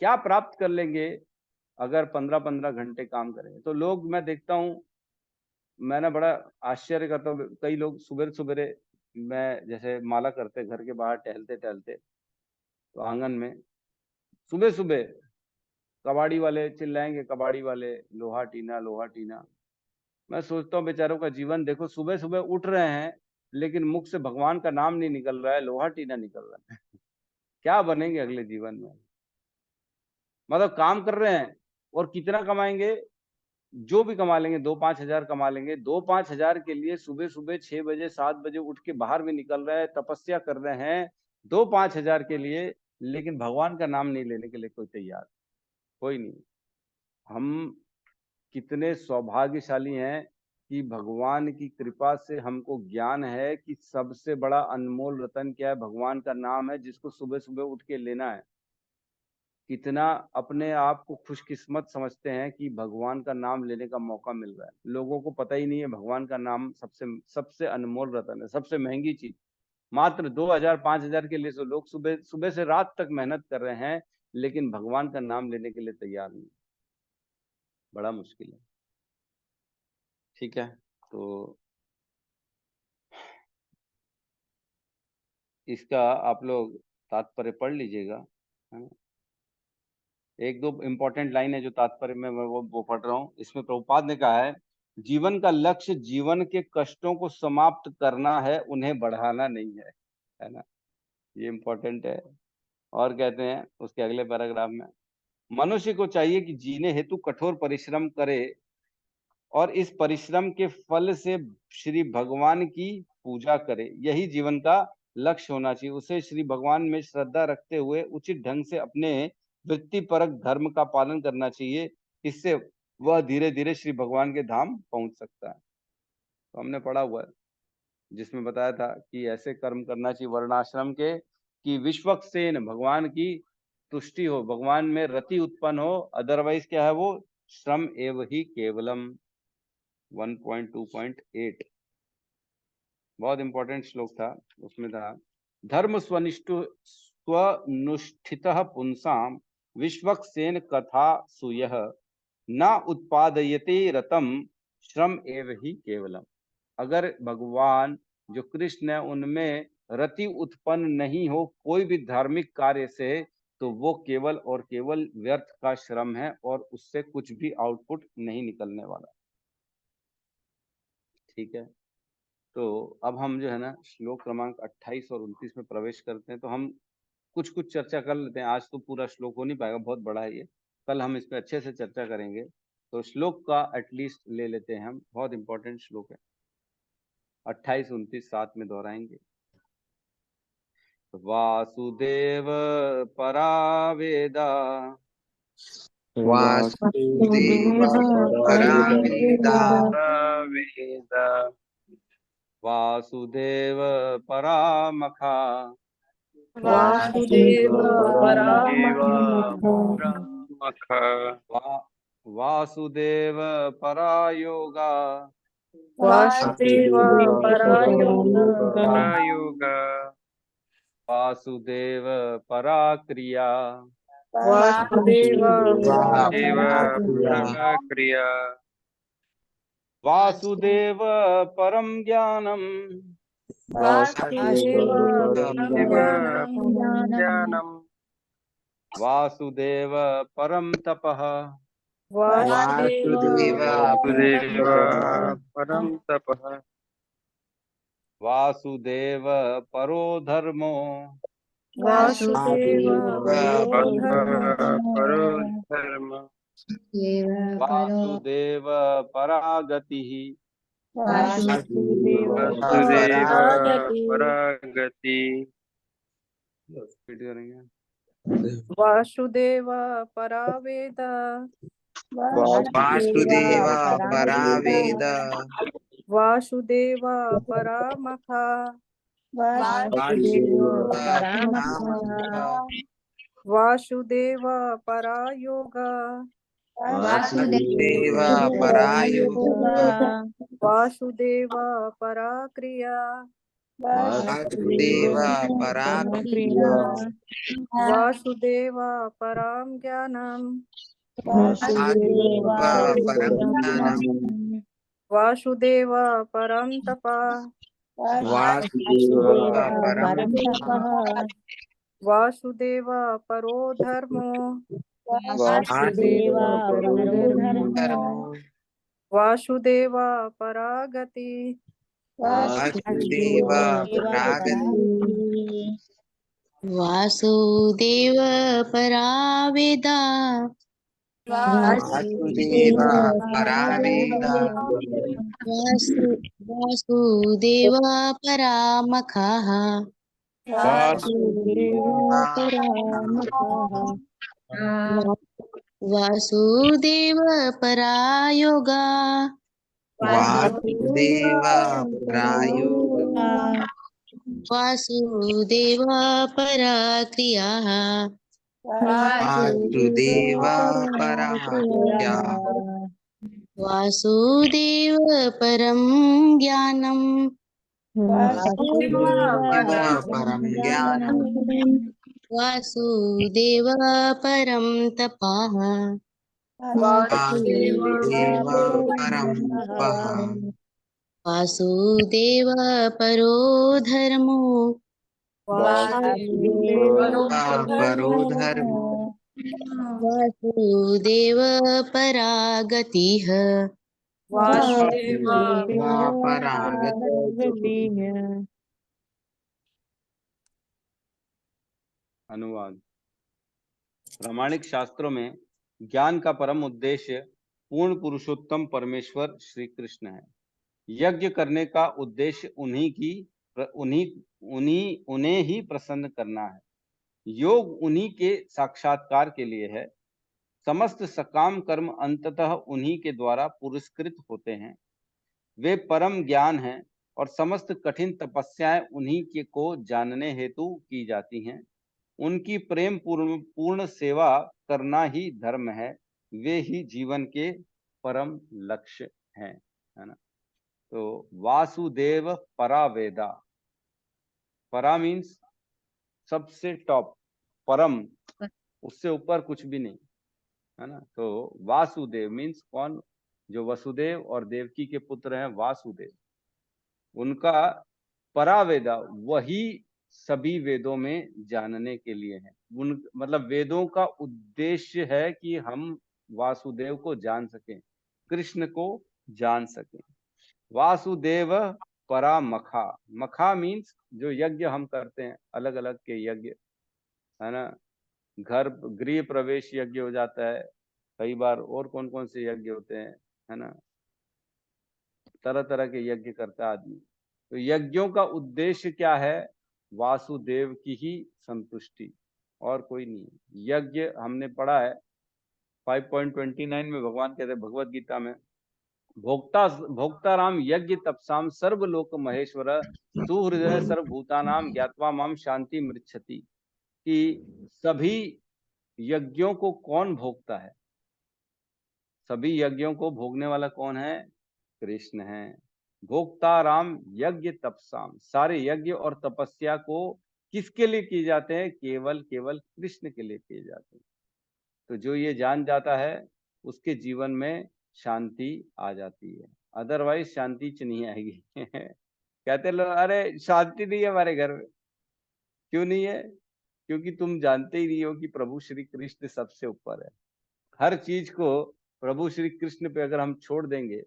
क्या प्राप्त कर लेंगे अगर 15-15 घंटे काम करेंगे। तो लोग, मैं देखता हूँ, मैंने बड़ा आश्चर्य करता हूँ, कई लोग सुबह सुबह, मैं जैसे माला करते घर के बाहर टहलते टहलते तो आंगन में सुबह सुबह कबाड़ी वाले चिल्लाएंगे, कबाड़ी वाले लोहा टीना लोहा टीना। मैं सोचता हूँ बेचारों का जीवन देखो, सुबह सुबह उठ रहे हैं लेकिन मुख से भगवान का नाम नहीं निकल रहा है, लोहा टीना निकल रहा है। क्या बनेंगे अगले जीवन में। मतलब काम कर रहे हैं और कितना कमाएंगे, जो भी कमा लेंगे, 2-5 हजार कमा लेंगे। 2-5 हजार के लिए सुबह सुबह 6 बजे 7 बजे उठ के बाहर भी निकल रहे हैं, तपस्या कर रहे हैं 2-5 हजार के लिए, लेकिन भगवान का नाम नहीं लेने के लिए कोई तैयार, कोई नहीं। हम कितने सौभाग्यशाली हैं कि भगवान की कृपा से हमको ज्ञान है कि सबसे बड़ा अनमोल रतन क्या है, भगवान का नाम है, जिसको सुबह सुबह उठ के लेना है। कितना अपने आप को खुशकिस्मत समझते हैं कि भगवान का नाम लेने का मौका मिल रहा है। लोगों को पता ही नहीं है भगवान का नाम सबसे सबसे अनमोल रतन है, सबसे महंगी चीज। मात्र 2,000-5,000 के लिए तो लोग सुबह सुबह से रात तक मेहनत कर रहे हैं, लेकिन भगवान का नाम लेने के लिए तैयार नहीं। बड़ा मुश्किल है। ठीक है, तो इसका आप लोग तात्पर्य पढ़ लीजिएगा, है ना। एक दो इम्पोर्टेंट लाइन है जो तात्पर्य में मैं वो पढ़ रहा हूँ। इसमें प्रभुपाद ने कहा है, जीवन का लक्ष्य जीवन के कष्टों को समाप्त करना है, उन्हें बढ़ाना नहीं है ना। ये इम्पोर्टेंट है। और कहते हैं उसके अगले पैराग्राफ में, मनुष्य को चाहिए कि जीने हेतु कठोर परिश्रम करे और इस परिश्रम के फल से श्री भगवान की पूजा करे, यही जीवन का लक्ष्य होना चाहिए। उसे श्री भगवान में श्रद्धा रखते हुए उचित ढंग से अपने वृत्तिपरक धर्म का पालन करना चाहिए, इससे वह धीरे धीरे श्री भगवान के धाम पहुंच सकता है। तो हमने पढ़ा हुआ है जिसमें बताया था कि ऐसे कर्म करना चाहिए वर्णाश्रम के कि विश्वक्सेन भगवान की तुष्टि हो, भगवान में रति उत्पन्न हो। अदरवाइज क्या है, वो श्रम एव ही केवलम 1.2.8 बहुत इंपॉर्टेंट श्लोक था। उसमें था, धर्म स्वनुष्ठितः पुंसाम विश्वक्सेन कथा सुयः न उत्पादयते रतम श्रम एव ही केवलम। अगर भगवान जो कृष्ण है उनमें रति उत्पन्न नहीं हो कोई भी धार्मिक कार्य से, तो वो केवल और केवल व्यर्थ का श्रम है और उससे कुछ भी आउटपुट नहीं निकलने वाला। ठीक है, तो अब हम जो है ना श्लोक क्रमांक 28 और 29 में प्रवेश करते हैं। तो हम कुछ कुछ चर्चा कर लेते हैं। आज तो पूरा श्लोक हो नहीं पाएगा, बहुत बड़ा है ये, कल हम इस पर अच्छे से चर्चा करेंगे। तो श्लोक का एटलीस्ट ले लेते हैं हम, बहुत इंपॉर्टेंट श्लोक है। 28-29 साथ में दोहराएंगे। वासुदेव परावेदा वासुदेव परावेदा वासुदेव परामखा वासुदेव परामख वा वासुदेव परायोगा वासुदेव परायोग वासुदेव पराक्रिया वासुदेव देव क्रिया वासुदेव परम ज्ञानम वासुदेव ज्ञानम वासुदेव परम तपः वासुदेव देव परम तपः वासुदेव परो धर्मो वासुदेव परो धर्म वासुदेव परागतिः वासुदेव परागति रिपीट करेंगे। वासुदेव परावेद वासुदेव परावेद वासुदेव परामखा वासुदेव परामखः वासुदेव परायोग वासुदेव परायोगः वासुदेव पराक्रिया वासुदेव पराक्रिया वासुदेव परां ज्ञानम् वासुदेव परं ज्ञानम् वासुदेव परं तपः वासुदेव परं तपः वासुदेव परो धर्मो वासुदेव परो धर्मो वासुदेव परागति वासुदेव परागति वासुदेव परावेदा वासुदेव परावेद वासुदेव परामखः वासुदेव वासुदेव परायोगा वासुदेव परायोगः वासुदेव पराक्रियाः वासुदेव पराक्रिया वासुदेव परं ज्ञानम् वासुदेव परं ज्ञानम् वासुदेव परं तपः वासुदेव परं तपः वासुदेव परो धर्मो वासुदेव परो धर्मो वासुदेव परागतिः वासुदेव परागतिः अनुवाद। प्रामाणिक शास्त्रों में ज्ञान का परम उद्देश्य पूर्ण पुरुषोत्तम परमेश्वर श्री कृष्ण है। यज्ञ करने का उद्देश्य उन्हें ही प्रसन्न करना है। योग उन्हीं के साक्षात्कार के लिए है। समस्त सकाम कर्म अंततः उन्हीं के द्वारा पुरस्कृत होते हैं। वे परम ज्ञान हैं और समस्त कठिन तपस्याएं उन्हीं के को जानने हेतु की जाती हैं। उनकी प्रेम पूर्ण सेवा करना ही धर्म है। वे ही जीवन के परम लक्ष्य हैं, है ना। तो वासुदेव परावेदा, परा मीन्स सबसे टॉप, परम उससे ऊपर कुछ भी नहीं, है ना। तो वासुदेव मीन्स कौन? जो वसुदेव और देवकी के पुत्र हैं वासुदेव, उनका परावेदा वही सभी वेदों में जानने के लिए है। मतलब वेदों का उद्देश्य है कि हम वासुदेव को जान सकें, कृष्ण को जान सकें। वासुदेव परामखा, मखा मीन्स जो यज्ञ हम करते हैं, अलग अलग के यज्ञ, है ना। घर गृह प्रवेश यज्ञ हो जाता है कई बार, और कौन कौन से यज्ञ होते हैं, है ना। तरह तरह के यज्ञ करता है आदमी। तो यज्ञों का उद्देश्य क्या है? वासुदेव की ही संतुष्टि, और कोई नहीं। यज्ञ हमने पढ़ा है 5.29 में भगवान कहते हैं भगवत गीता में, भोक्ता राम यज्ञ तपसाम सर्वलोक महेश्वर सुहृदय सर्वभूतानाम ज्ञात्वा माम शांति मृच्छति, कि सभी यज्ञों को कौन भोगता है? सभी यज्ञों को भोगने वाला कौन है? कृष्ण है। भोक्ता राम यज्ञ तपसाम, सारे यज्ञ और तपस्या को किसके लिए किए जाते हैं? केवल केवल कृष्ण के लिए किए जाते हैं। तो जो ये जान जाता है उसके जीवन में शांति आ जाती है, अदरवाइज शांति नहीं आएगी। कहते लोग अरे शांति नहीं है हमारे घर में। क्यों नहीं है? क्योंकि तुम जानते ही नहीं हो कि प्रभु श्री कृष्ण सबसे ऊपर है। हर चीज को प्रभु श्री कृष्ण पे अगर हम छोड़ देंगे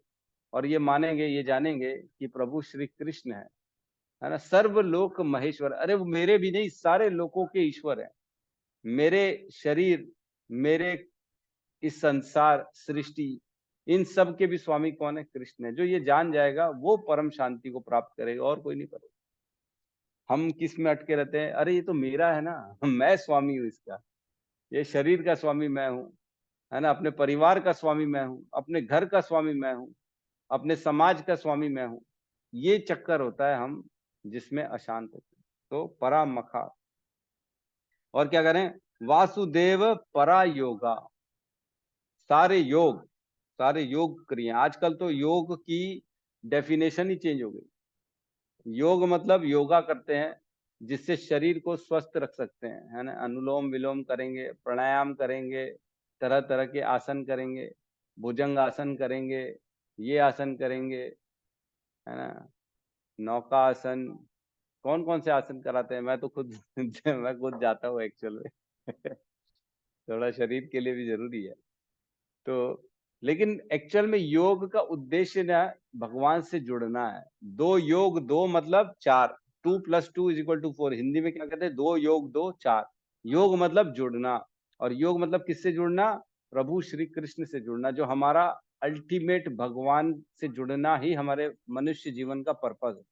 और ये मानेंगे, ये जानेंगे कि प्रभु श्री कृष्ण है ना, सर्वलोक महेश्वर, अरे वो मेरे भी नहीं, सारे लोकों के ईश्वर है। मेरे शरीर, मेरे इस संसार सृष्टि, इन सब के भी स्वामी कौन है? कृष्ण है। जो ये जान जाएगा वो परम शांति को प्राप्त करेगा, और कोई नहीं करेगा। हम किस में अटके रहते हैं? अरे ये तो मेरा है ना, मैं स्वामी हूँ इसका, ये शरीर का स्वामी मैं हूँ, है ना, अपने परिवार का स्वामी मैं हूँ, अपने घर का स्वामी मैं हूँ, अपने समाज का स्वामी मैं हूँ। ये चक्कर होता है हम जिसमें अशांत होते हैं। तो परा मखा, और क्या करें? वासुदेव परा योगा, सारे योग क्रिया। आजकल तो योग की डेफिनेशन ही चेंज हो गई। योग मतलब योगा करते हैं जिससे शरीर को स्वस्थ रख सकते हैं, है ना। अनुलोम विलोम करेंगे, प्राणायाम करेंगे, तरह तरह के आसन करेंगे, भुजंग आसन करेंगे, ये आसन करेंगे, है ना, नौका आसन, कौन कौन से आसन कराते हैं। मैं तो खुद मैं खुद जाता हूँ एक्चुअल में। थोड़ा शरीर के लिए भी जरूरी है। तो लेकिन एक्चुअल में योग का उद्देश्य ना भगवान से जुड़ना है। दो योग दो मतलब चार, 2 + 2 = 4। हिंदी में क्या कहते हैं? दो योग दो चार। योग मतलब जुड़ना, और योग मतलब किससे जुड़ना? प्रभु श्री कृष्ण से जुड़ना, जो हमारा अल्टीमेट भगवान से जुड़ना ही हमारे मनुष्य जीवन का पर्पज है।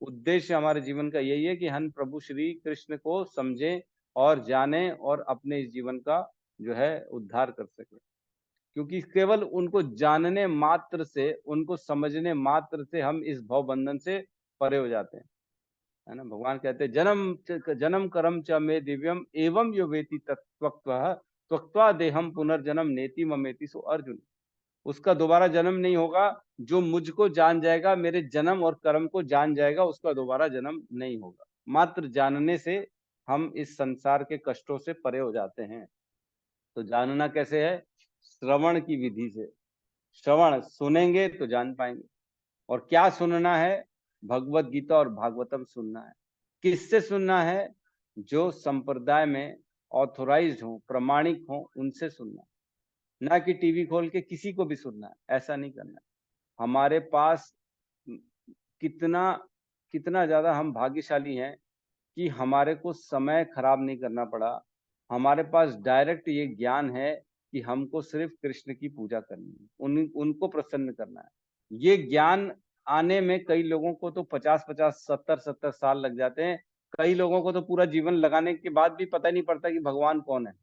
उद्देश्य हमारे जीवन का यही है कि हम प्रभु श्री कृष्ण को समझें और जानें और अपने इस जीवन का जो है उद्धार कर सकें। क्योंकि केवल उनको जानने मात्र से, उनको समझने मात्र से हम इस भव बंधन से परे हो जाते हैं, है ना। भगवान कहते हैं जन्म करम च मे दिव्यम एवं यो वेति तत्त्वतः त्यक्त्वा देहम पुनर्जन्म नेति ममेति। सो अर्जुन, उसका दोबारा जन्म नहीं होगा। जो मुझको जान जाएगा, मेरे जन्म और कर्म को जान जाएगा, उसका दोबारा जन्म नहीं होगा। मात्र जानने से हम इस संसार के कष्टों से परे हो जाते हैं। तो जानना कैसे है? श्रवण की विधि से। श्रवण सुनेंगे तो जान पाएंगे। और क्या सुनना है? भगवत गीता और भागवतम सुनना है। किससे सुनना है? जो संप्रदाय में ऑथोराइज्ड हो, प्रमाणिक हो, उनसे सुनना, ना कि टीवी खोल के किसी को भी सुनना है। ऐसा नहीं करना है। हमारे पास कितना कितना ज्यादा हम भाग्यशाली हैं कि हमारे को समय खराब नहीं करना पड़ा। हमारे पास डायरेक्ट ये ज्ञान है कि हमको सिर्फ कृष्ण की पूजा करनी है, उनको प्रसन्न करना है। ये ज्ञान आने में कई लोगों को तो 50-50, 70-70 साल लग जाते हैं। कई लोगों को तो पूरा जीवन लगाने के बाद भी पता नहीं पड़ता कि भगवान कौन है।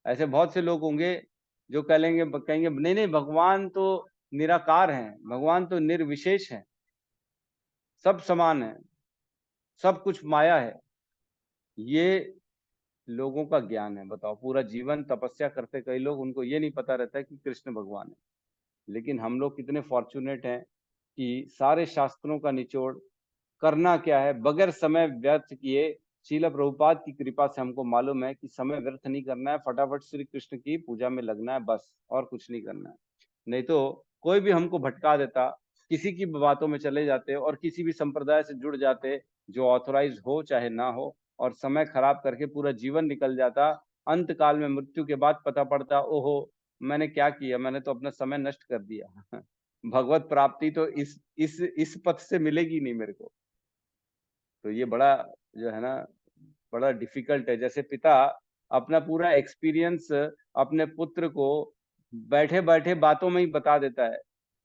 ऐसे बहुत से लोग होंगे जो कहेंगे नहीं नहीं, भगवान तो निराकार हैं, भगवान तो निर्विशेष हैं, सब समान है, सब कुछ माया है। ये लोगों का ज्ञान है। बताओ, पूरा जीवन तपस्या करते कई लोग, उनको ये नहीं पता रहता है कि कृष्ण भगवान है। लेकिन हम लोग कितने फॉर्चुनेट हैं कि सारे शास्त्रों का निचोड़ करना क्या है, बगैर समय व्यर्थ किए। शील प्रभुपाद की कृपा से हमको मालूम है कि समय व्यर्थ नहीं करना है, फटाफट श्री कृष्ण की पूजा में लगना है, बस, और कुछ नहीं करना है। नहीं तो कोई भी हमको भटका देता, किसी की बातों में चले जाते और किसी भी संप्रदाय से जुड़ जाते, जो ऑथोराइज हो चाहे ना हो, और समय खराब करके पूरा जीवन निकल जाता। अंत काल में मृत्यु के बाद पता पड़ता, ओहो मैंने क्या किया, मैंने तो अपना समय नष्ट कर दिया। भगवत प्राप्ति तो इस पथ से मिलेगी नहीं मेरे को। तो ये बड़ा जो है ना, बड़ा डिफिकल्ट है। जैसे पिता अपना पूरा एक्सपीरियंस अपने पुत्र को बैठे बैठे बातों में ही बता देता है,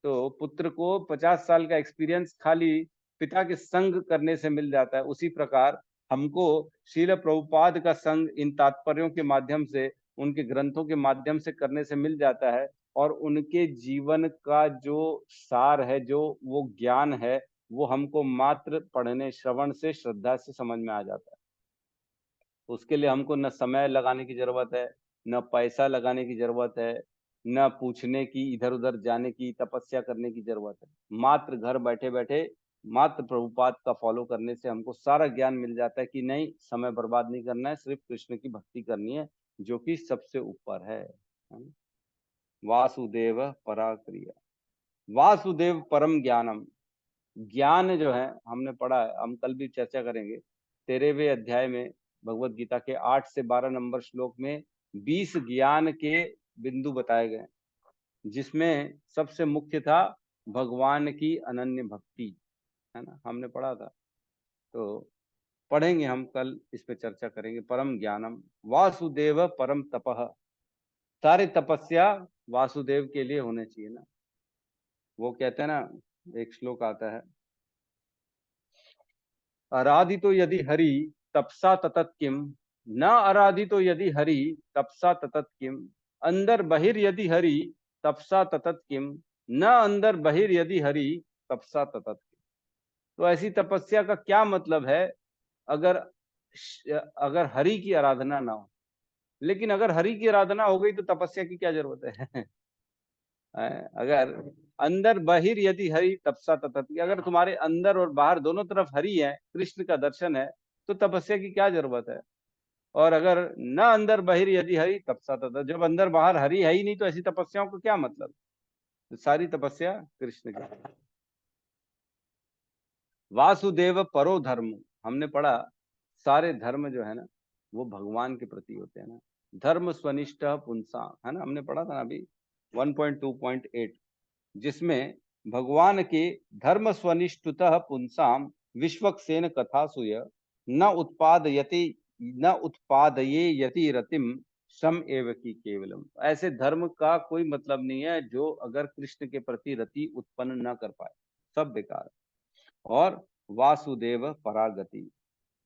तो पुत्र को 50 साल का एक्सपीरियंस खाली पिता के संग करने से मिल जाता है। उसी प्रकार हमको श्रील प्रभुपाद का संग इन तात्पर्यों के माध्यम से, उनके ग्रंथों के माध्यम से करने से मिल जाता है। और उनके जीवन का जो सार है, जो वो ज्ञान है, वो हमको मात्र पढ़ने, श्रवण से, श्रद्धा से समझ में आ जाता है। उसके लिए हमको न समय लगाने की जरूरत है, न पैसा लगाने की जरूरत है, न पूछने की, इधर उधर जाने की, तपस्या करने की जरूरत है। मात्र घर बैठे बैठे मात्र प्रभुपाद का फॉलो करने से हमको सारा ज्ञान मिल जाता है कि नहीं, समय बर्बाद नहीं करना है, सिर्फ कृष्ण की भक्ति करनी है जो कि सबसे ऊपर है। वासुदेव परा क्रिया, वासुदेव परम ज्ञानम। ज्ञान जो है हमने पढ़ा है, हम कल भी चर्चा करेंगे। 13वें अध्याय में भगवत गीता के 8 से 12 नंबर श्लोक में 20 ज्ञान के बिंदु बताए गए, जिसमें सबसे मुख्य था भगवान की अनन्य भक्ति, है ना, हमने पढ़ा था। तो पढ़ेंगे हम कल, इस पे चर्चा करेंगे। परम ज्ञानम वासुदेव परम तपः, सारी तपस्या वासुदेव के लिए होने चाहिए ना। वो कहते हैं ना, एक श्लोक आता है, आराधितो यदि हरि तपसा ततत किम, न आराधितो यदि हरि तपसा ततत किम, अंदर बहिर यदि हरि तपसा ततत किम, न अंदर बहिर यदि हरि तपसा ततत किम। तो ऐसी तपस्या का क्या मतलब है अगर अगर हरि की आराधना ना हो। लेकिन अगर हरि की आराधना हो गई तो तपस्या की क्या जरूरत है? अगर अंदर बहिर यदि हरि तपसा ततत, अगर तुम्हारे अंदर और बाहर दोनों तरफ हरि है, कृष्ण का दर्शन है, तो तपस्या की क्या जरूरत है? और अगर न अंदर बहिर यदि हरि तपसा ततत, जब अंदर बाहर हरि है ही नहीं तो ऐसी तपस्याओं को क्या मतलब? तो सारी तपस्या कृष्ण की। वासुदेव परो धर्म, हमने पढ़ा सारे धर्म जो है ना वो भगवान के प्रति होते हैं ना। धर्म स्वनिष्ठ पुंसा, है ना, हमने पढ़ा था ना अभी 1.2.8, जिसमें भगवान के धर्म स्वनिष्ठतः पुंसाम विश्वक्सेन कथासूय न उत्पादये यति रतिम सम एव की केवलम। ऐसे धर्म का कोई मतलब नहीं है जो अगर कृष्ण के प्रति रति उत्पन्न न कर पाए, सब बेकार है। और वासुदेव परागति,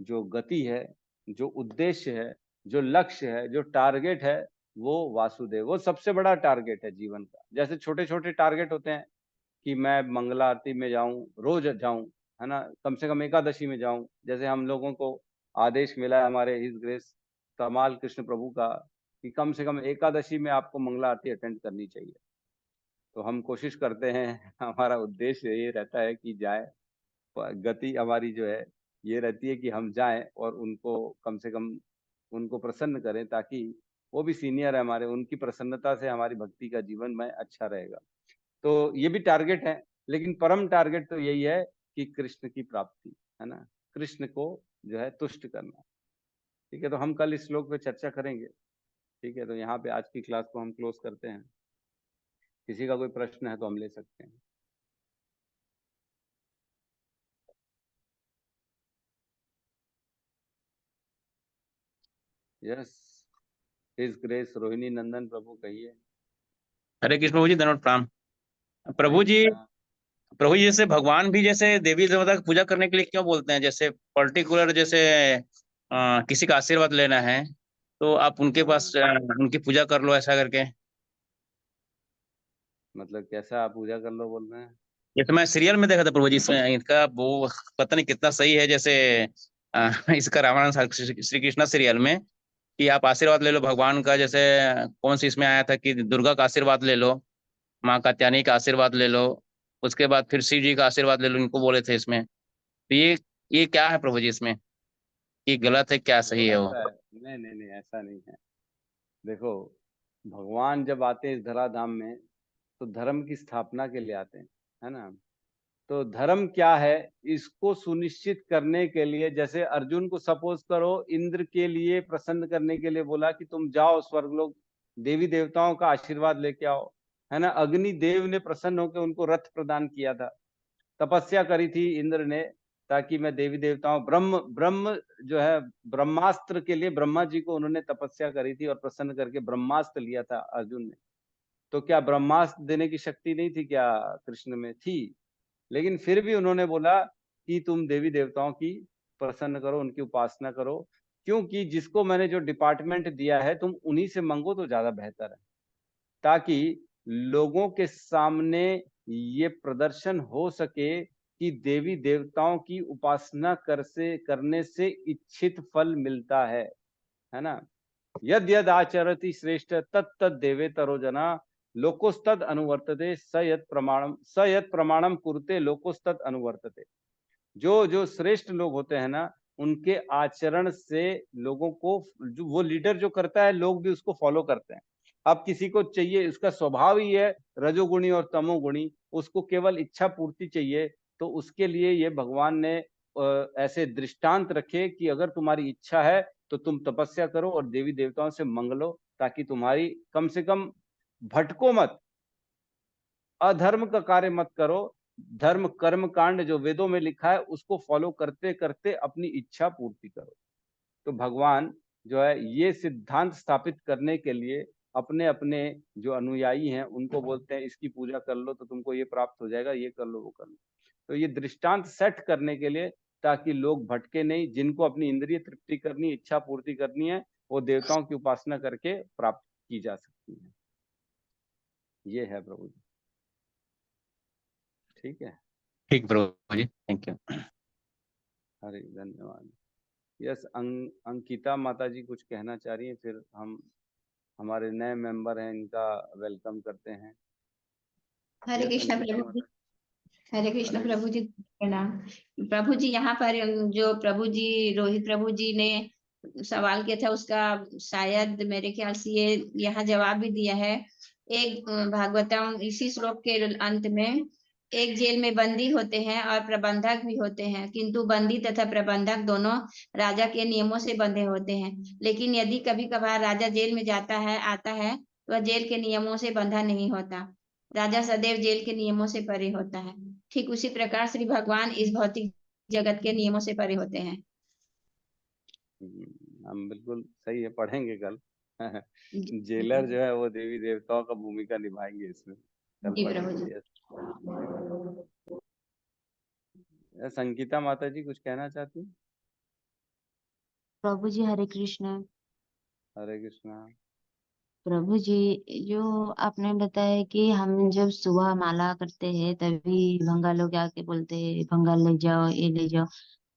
जो गति है, जो उद्देश्य है, जो लक्ष्य है, जो टारगेट है, वो वासुदेव, वो सबसे बड़ा टारगेट है जीवन का। जैसे छोटे छोटे टारगेट होते हैं कि मैं मंगला आरती में जाऊं, रोज जाऊं, है ना, कम से कम एकादशी में जाऊं। जैसे हम लोगों को आदेश मिला है हमारे हिज ग्रेस कमाल कृष्ण प्रभु का कि कम से कम एकादशी में आपको मंगला आरती अटेंड करनी चाहिए। तो हम कोशिश करते हैं, हमारा उद्देश्य ये रहता है कि जाए, गति हमारी जो है ये रहती है कि हम जाएं और उनको कम से कम उनको प्रसन्न करें, ताकि वो भी सीनियर है हमारे, उनकी प्रसन्नता से हमारी भक्ति का जीवन में अच्छा रहेगा। तो ये भी टारगेट है, लेकिन परम टारगेट तो यही है कि कृष्ण की प्राप्ति, है ना, कृष्ण को जो है तुष्ट करना। ठीक है, तो हम कल इस श्लोक पे चर्चा करेंगे। ठीक है, तो यहाँ पे आज की क्लास को हम क्लोज करते हैं। किसी का कोई प्रश्न है तो हम ले सकते हैं। यस, हिज ग्रेस रोहिणी नंदन प्रभु कहिए। हरे कृष्ण प्रभु जी, धन्यवाद, प्रणाम। प्रभु जी, प्रभु जी जैसे भगवान भी जैसे देवी देवता की पूजा करने के लिए क्यों बोलते हैं? जैसे पर्टिकुलर जैसे किसी का आशीर्वाद लेना है तो आप उनके पास उनकी पूजा कर लो, ऐसा करके। मतलब कैसा आप पूजा कर लो बोल रहे हैं? जैसे मैं सीरियल में देखा था प्रभु जी, इसमें इनका वो पता नहीं कितना सही है, जैसे इसका रामायण श्री कृष्णा सीरियल में कि आप आशीर्वाद ले लो भगवान का। जैसे कौन सी इसमें आया था कि दुर्गा का आशीर्वाद ले लो, माँ कात्यायनी का आशीर्वाद ले लो, उसके बाद फिर शिव जी का आशीर्वाद ले लो, इनको बोले थे इसमें। तो ये क्या है प्रभु जी इसमें, कि गलत है क्या, सही है वो? ऐसा है, नहीं नहीं नहीं, ऐसा नहीं है। देखो, भगवान जब आते हैं इस धराधाम में तो धर्म की स्थापना के लिए आते हैं, है ना। तो धर्म क्या है इसको सुनिश्चित करने के लिए, जैसे अर्जुन को सपोज करो इंद्र के लिए प्रसन्न करने के लिए बोला कि तुम जाओ स्वर्गलोक देवी देवताओं का आशीर्वाद लेके आओ, है ना। अग्नि देव ने प्रसन्न होकर उनको रथ प्रदान किया था, तपस्या करी थी इंद्र ने ताकि मैं देवी देवताओं ब्रह्म ब्रह्म जो है ब्रह्मास्त्र के लिए ब्रह्मा जी को उन्होंने तपस्या करी थी और प्रसन्न करके ब्रह्मास्त्र लिया था अर्जुन ने। तो क्या ब्रह्मास्त्र देने की शक्ति नहीं थी क्या कृष्ण में? थी। लेकिन फिर भी उन्होंने बोला कि तुम देवी देवताओं की प्रसन्न करो, उनकी उपासना करो, क्योंकि जिसको मैंने जो डिपार्टमेंट दिया है तुम उन्हीं से मांगो तो ज्यादा बेहतर है, ताकि लोगों के सामने ये प्रदर्शन हो सके कि देवी देवताओं की उपासना करने से इच्छित फल मिलता है ना। यद यद आचरति श्रेष्ठ तत् तत् देवेतरो जना लोकोस्तद अनुवर्तते स यत् प्रमाणम कुरुते लोकोस्तद अनुवर्तते। जो श्रेष्ठ लोग होते हैं ना, उनके आचरण से लोगों को, जो वो लीडर जो करता है, लोग भी उसको फॉलो करते हैं। अब किसी को चाहिए, उसका स्वभाव ही है रजोगुणी और तमोगुणी, उसको केवल इच्छा पूर्ति चाहिए, तो उसके लिए ये भगवान ने ऐसे दृष्टांत रखे कि अगर तुम्हारी इच्छा है तो तुम तपस्या करो और देवी देवताओं से मंग लो, ताकि तुम्हारी कम से कम भटको मत, अधर्म का कार्य मत करो, धर्म कर्म कांड जो वेदों में लिखा है उसको फॉलो करते करते अपनी इच्छा पूर्ति करो। तो भगवान जो है ये सिद्धांत स्थापित करने के लिए अपने अपने जो अनुयायी हैं उनको बोलते हैं इसकी पूजा कर लो तो तुमको ये प्राप्त हो जाएगा, ये कर लो, वो कर लो। तो ये दृष्टांत सेट करने के लिए, ताकि लोग भटके नहीं, जिनको अपनी इंद्रिय तृप्ति करनी, इच्छा पूर्ति करनी है, वो देवताओं की उपासना करके प्राप्त की जा सकती है। ये है प्रभु जी। ठीक है, ठीक प्रभु जी, थैंक यू। हरे धन्यवाद। यस, अंकिता माता जी कुछ कहना चाह रही हैं, फिर हम हमारे नए मेंबर हैं इनका वेलकम करते हैं। हरे यस कृष्ण अंकिता प्रभु जी। माता। हरे कृष्ण हरे प्रभु जी, प्रणाम। प्रभु जी, यहाँ पर जो प्रभु जी, रोहित प्रभु जी ने सवाल किया था, उसका शायद मेरे ख्याल से ये यहाँ जवाब भी दिया है। एक भागवतम इसी श्लोक के अंत में, एक जेल में बंदी होते हैं और प्रबंधक भी होते हैं, किंतु बंदी तथा प्रबंधक दोनों राजा के नियमों से बंधे होते हैं। लेकिन यदि कभी कभार राजा जेल में जाता है, आता है, तो वह जेल के नियमों से बंधा नहीं होता। राजा सदैव जेल के नियमों से परे होता है। ठीक उसी प्रकार श्री भगवान इस भौतिक जगत के नियमों से परे होते हैं। हम बिल्कुल सही है, पढ़ेंगे कल। जी जेलर जो है वो देवी देवताओं का भूमिका निभाएंगे इसमें, कल जी प्रभु जी। पढ़ेंगे। यस, संगीता माता जी कुछ कहना चाहती हैं? प्रभु जी हरे कृष्ण। हरे कृष्णा। प्रभु जी, जो आपने बताया कि हम जब सुबह माला करते हैं तभी भंगा लोग आके बोलते हैं भंगा ले जाओ, ये ले जाओ,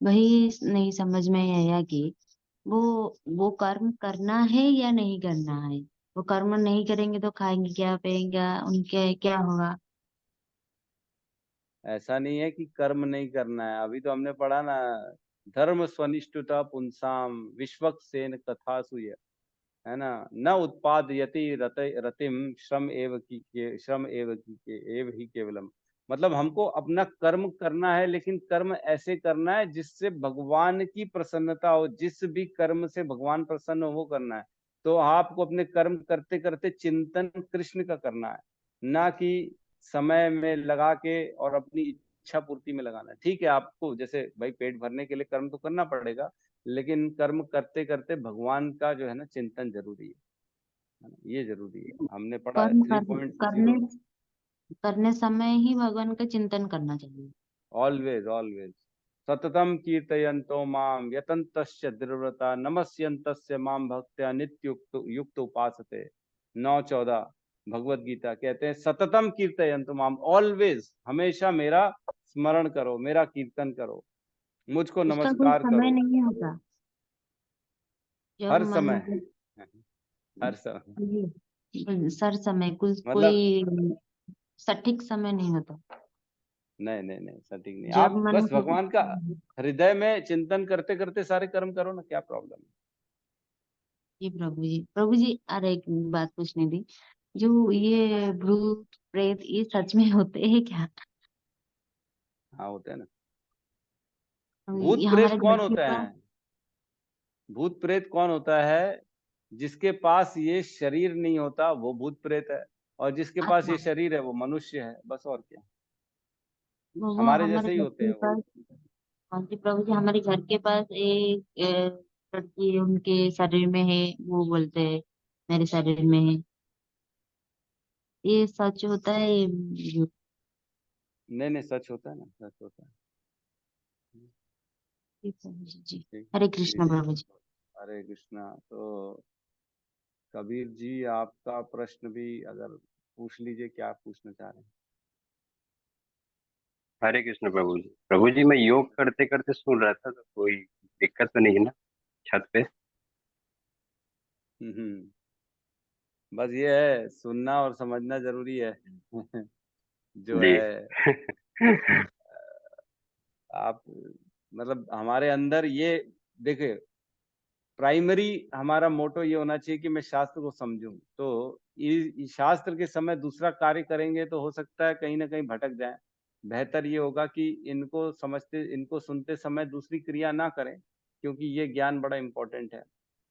वही नहीं समझ में आया कि वो कर्म करना है या नहीं करना है। वो कर्म नहीं करेंगे तो खाएंगे क्या, पिएंगे, उनके क्या होगा। ऐसा नहीं है कि कर्म नहीं करना है, अभी तो हमने पढ़ा ना, धर्म स्वनिष्ठुता पुंसाम विश्वक्सेन कथा सुय, है ना, न उत्पादयति रतिम श्रम एव की एव ही केवलम। मतलब हमको अपना कर्म करना है, लेकिन कर्म ऐसे करना है जिससे भगवान की प्रसन्नता हो, जिस भी कर्म से भगवान प्रसन्न हो वो करना है। तो आपको अपने कर्म करते करते चिंतन कृष्ण का करना है, ना कि समय में लगा के और अपनी इच्छा पूर्ति में लगाना है। ठीक है, आपको जैसे भाई पेट भरने के लिए कर्म तो करना पड़ेगा, लेकिन कर्म करते करते भगवान का जो है ना चिंतन जरूरी है ना, ये जरूरी है। हमने पढ़ा है कर्म 3.0। करने समय ही भगवान का चिंतन करना चाहिए। ऑलवेज ऑलवेज सततम कीर्तयन्तो माम यतन्तस्य दृढ़ता नमस्यन्तस्य माम भक्त्या नित्युक्त युक्त उपासते। 9:14 भगवत गीता कहते हैं सततम कीर्तयन्तो माम, ऑलवेज, हमेशा मेरा स्मरण करो, मेरा कीर्तन करो, मुझको उसका कोई नमस्कार समय करो। नहीं होता। जब हर मन समय, हर समय, सर समय मतलब कोई सटीक समय नहीं होता। नहीं नहीं नहीं, सटीक नहीं। जब आप मन बस भगवान का हृदय में चिंतन करते करते सारे कर्म करो ना, क्या प्रॉब्लम है। जी प्रभु जी। प्रभु जी, अरे एक बात पूछनी थी, जो ये भूत प्रेत ये सच में होते हैं क्या? हाँ होते हैं ना। ये भूत हमारे प्रेत घर कौन के होता पास। है? भूत प्रेत कौन होता है? जिसके पास ये शरीर नहीं होता वो भूत प्रेत है, और जिसके पास अच्छा, ये शरीर है वो मनुष्य है, बस और क्या। वो हमारे हमारे जैसे ही घर होते के हैं वो। पास। हाँ जी प्रभु जी, हमारे घर के पास एक लड़की उनके शरीर में है, वो बोलते हैं मेरे शरीर में है। ये सच होता है ये? नहीं नहीं, सच होता है ना, सच होता है। जी प्रभु जी। जी ठीक, हरे जी कृष्ण जी। प्रभु जी। हरे कृष्णा। तो कबीर जी, आपका प्रश्न भी अगर पूछ लीजिए, क्या पूछना चाह रहे हैं? हरे कृष्ण प्रभु जी। प्रभु जी, मैं योग करते करते सुन रहा था, तो कोई दिक्कत तो नहीं है ना छत पे? बस ये है, सुनना और समझना जरूरी है। जो जी है आप मतलब हमारे अंदर ये देखिए, प्राइमरी हमारा मोटो ये होना चाहिए कि मैं शास्त्र को समझूं। तो शास्त्र के समय दूसरा कार्य करेंगे तो हो सकता है कहीं ना कहीं भटक जाएं। बेहतर ये होगा कि इनको समझते, इनको सुनते समय दूसरी क्रिया ना करें, क्योंकि ये ज्ञान बड़ा इम्पोर्टेंट है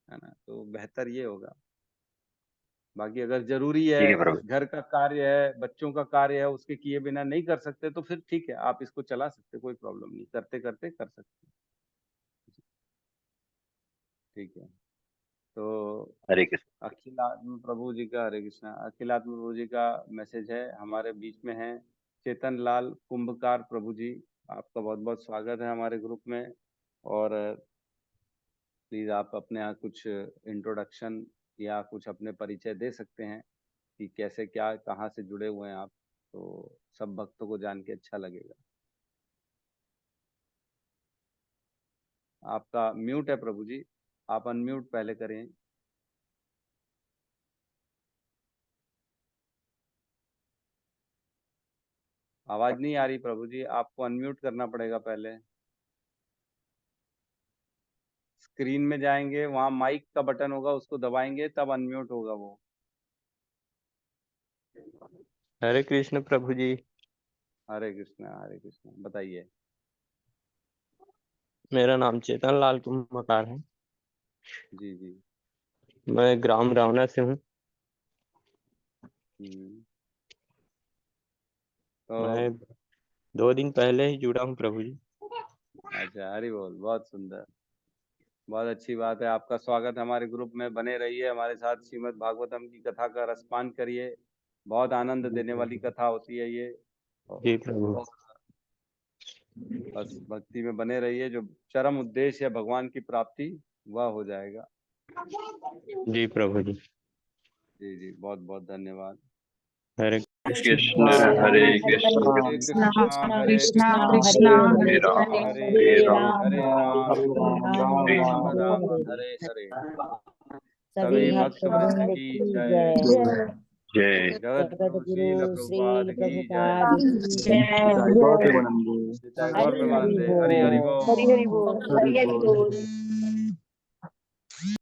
ना। तो बेहतर ये होगा। बाकी अगर जरूरी है, ठीक है प्रभु। घर का कार्य है, बच्चों का कार्य है, उसके किए बिना नहीं कर सकते तो फिर ठीक है, आप इसको चला सकते, कोई प्रॉब्लम नहीं, करते करते कर सकते। ठीक है। तो हरे कृष्ण। अखिलात्म प्रभु जी का, हरे कृष्णा, अखिलात्म प्रभु जी का मैसेज है। हमारे बीच में है चेतन लाल कुंभकार प्रभु जी। आपका बहुत बहुत स्वागत है हमारे ग्रुप में। और प्लीज आप अपने यहाँ कुछ इंट्रोडक्शन या कुछ अपने परिचय दे सकते हैं कि कैसे, क्या, कहाँ से जुड़े हुए हैं आप, तो सब भक्तों को जान के अच्छा लगेगा। आपका म्यूट है प्रभु जी, आप अनम्यूट पहले करें। आवाज नहीं आ रही प्रभु जी, आपको अनम्यूट करना पड़ेगा पहले। स्क्रीन में जाएंगे, वहां माइक का बटन होगा, उसको दबाएंगे तब अनम्यूट होगा वो। हरे कृष्ण प्रभु जी। हरे कृष्णा, हरे कृष्णा। बताइए। मेरा नाम चेतन लाल कुम्भकार है। जी जी। मैं ग्राम रावना से हूँ। तो मैं 2 दिन पहले ही जुड़ा हूँ प्रभु जी। अच्छा, हरि बोल, बहुत सुंदर, बहुत अच्छी बात है। आपका स्वागत है हमारे ग्रुप में। बने रहिए हमारे साथ, श्रीमद् भागवतम की कथा का रसपान करिए। बहुत आनंद देने वाली कथा होती है ये। जी प्रभु। बस भक्ति में बने रहिए, जो चरम उद्देश्य है भगवान की प्राप्ति, वह हो जाएगा। जी प्रभु जी। जी जी, बहुत बहुत धन्यवाद। हरे कृष्ण हरे कृष्ण हरे कृष्णा हरे कृष्णा कृष्णा हरे राम हरे राम हरे राम राम राम राम राम हरे हरे। सभी भक्त वृंद की जय। जय। जगत गुरु श्रील प्रभुपाद की जय। जय जय गौर प्रेमानंदे। हरि हरि बोल। हरि हरि बोल। हरि हरि बोल।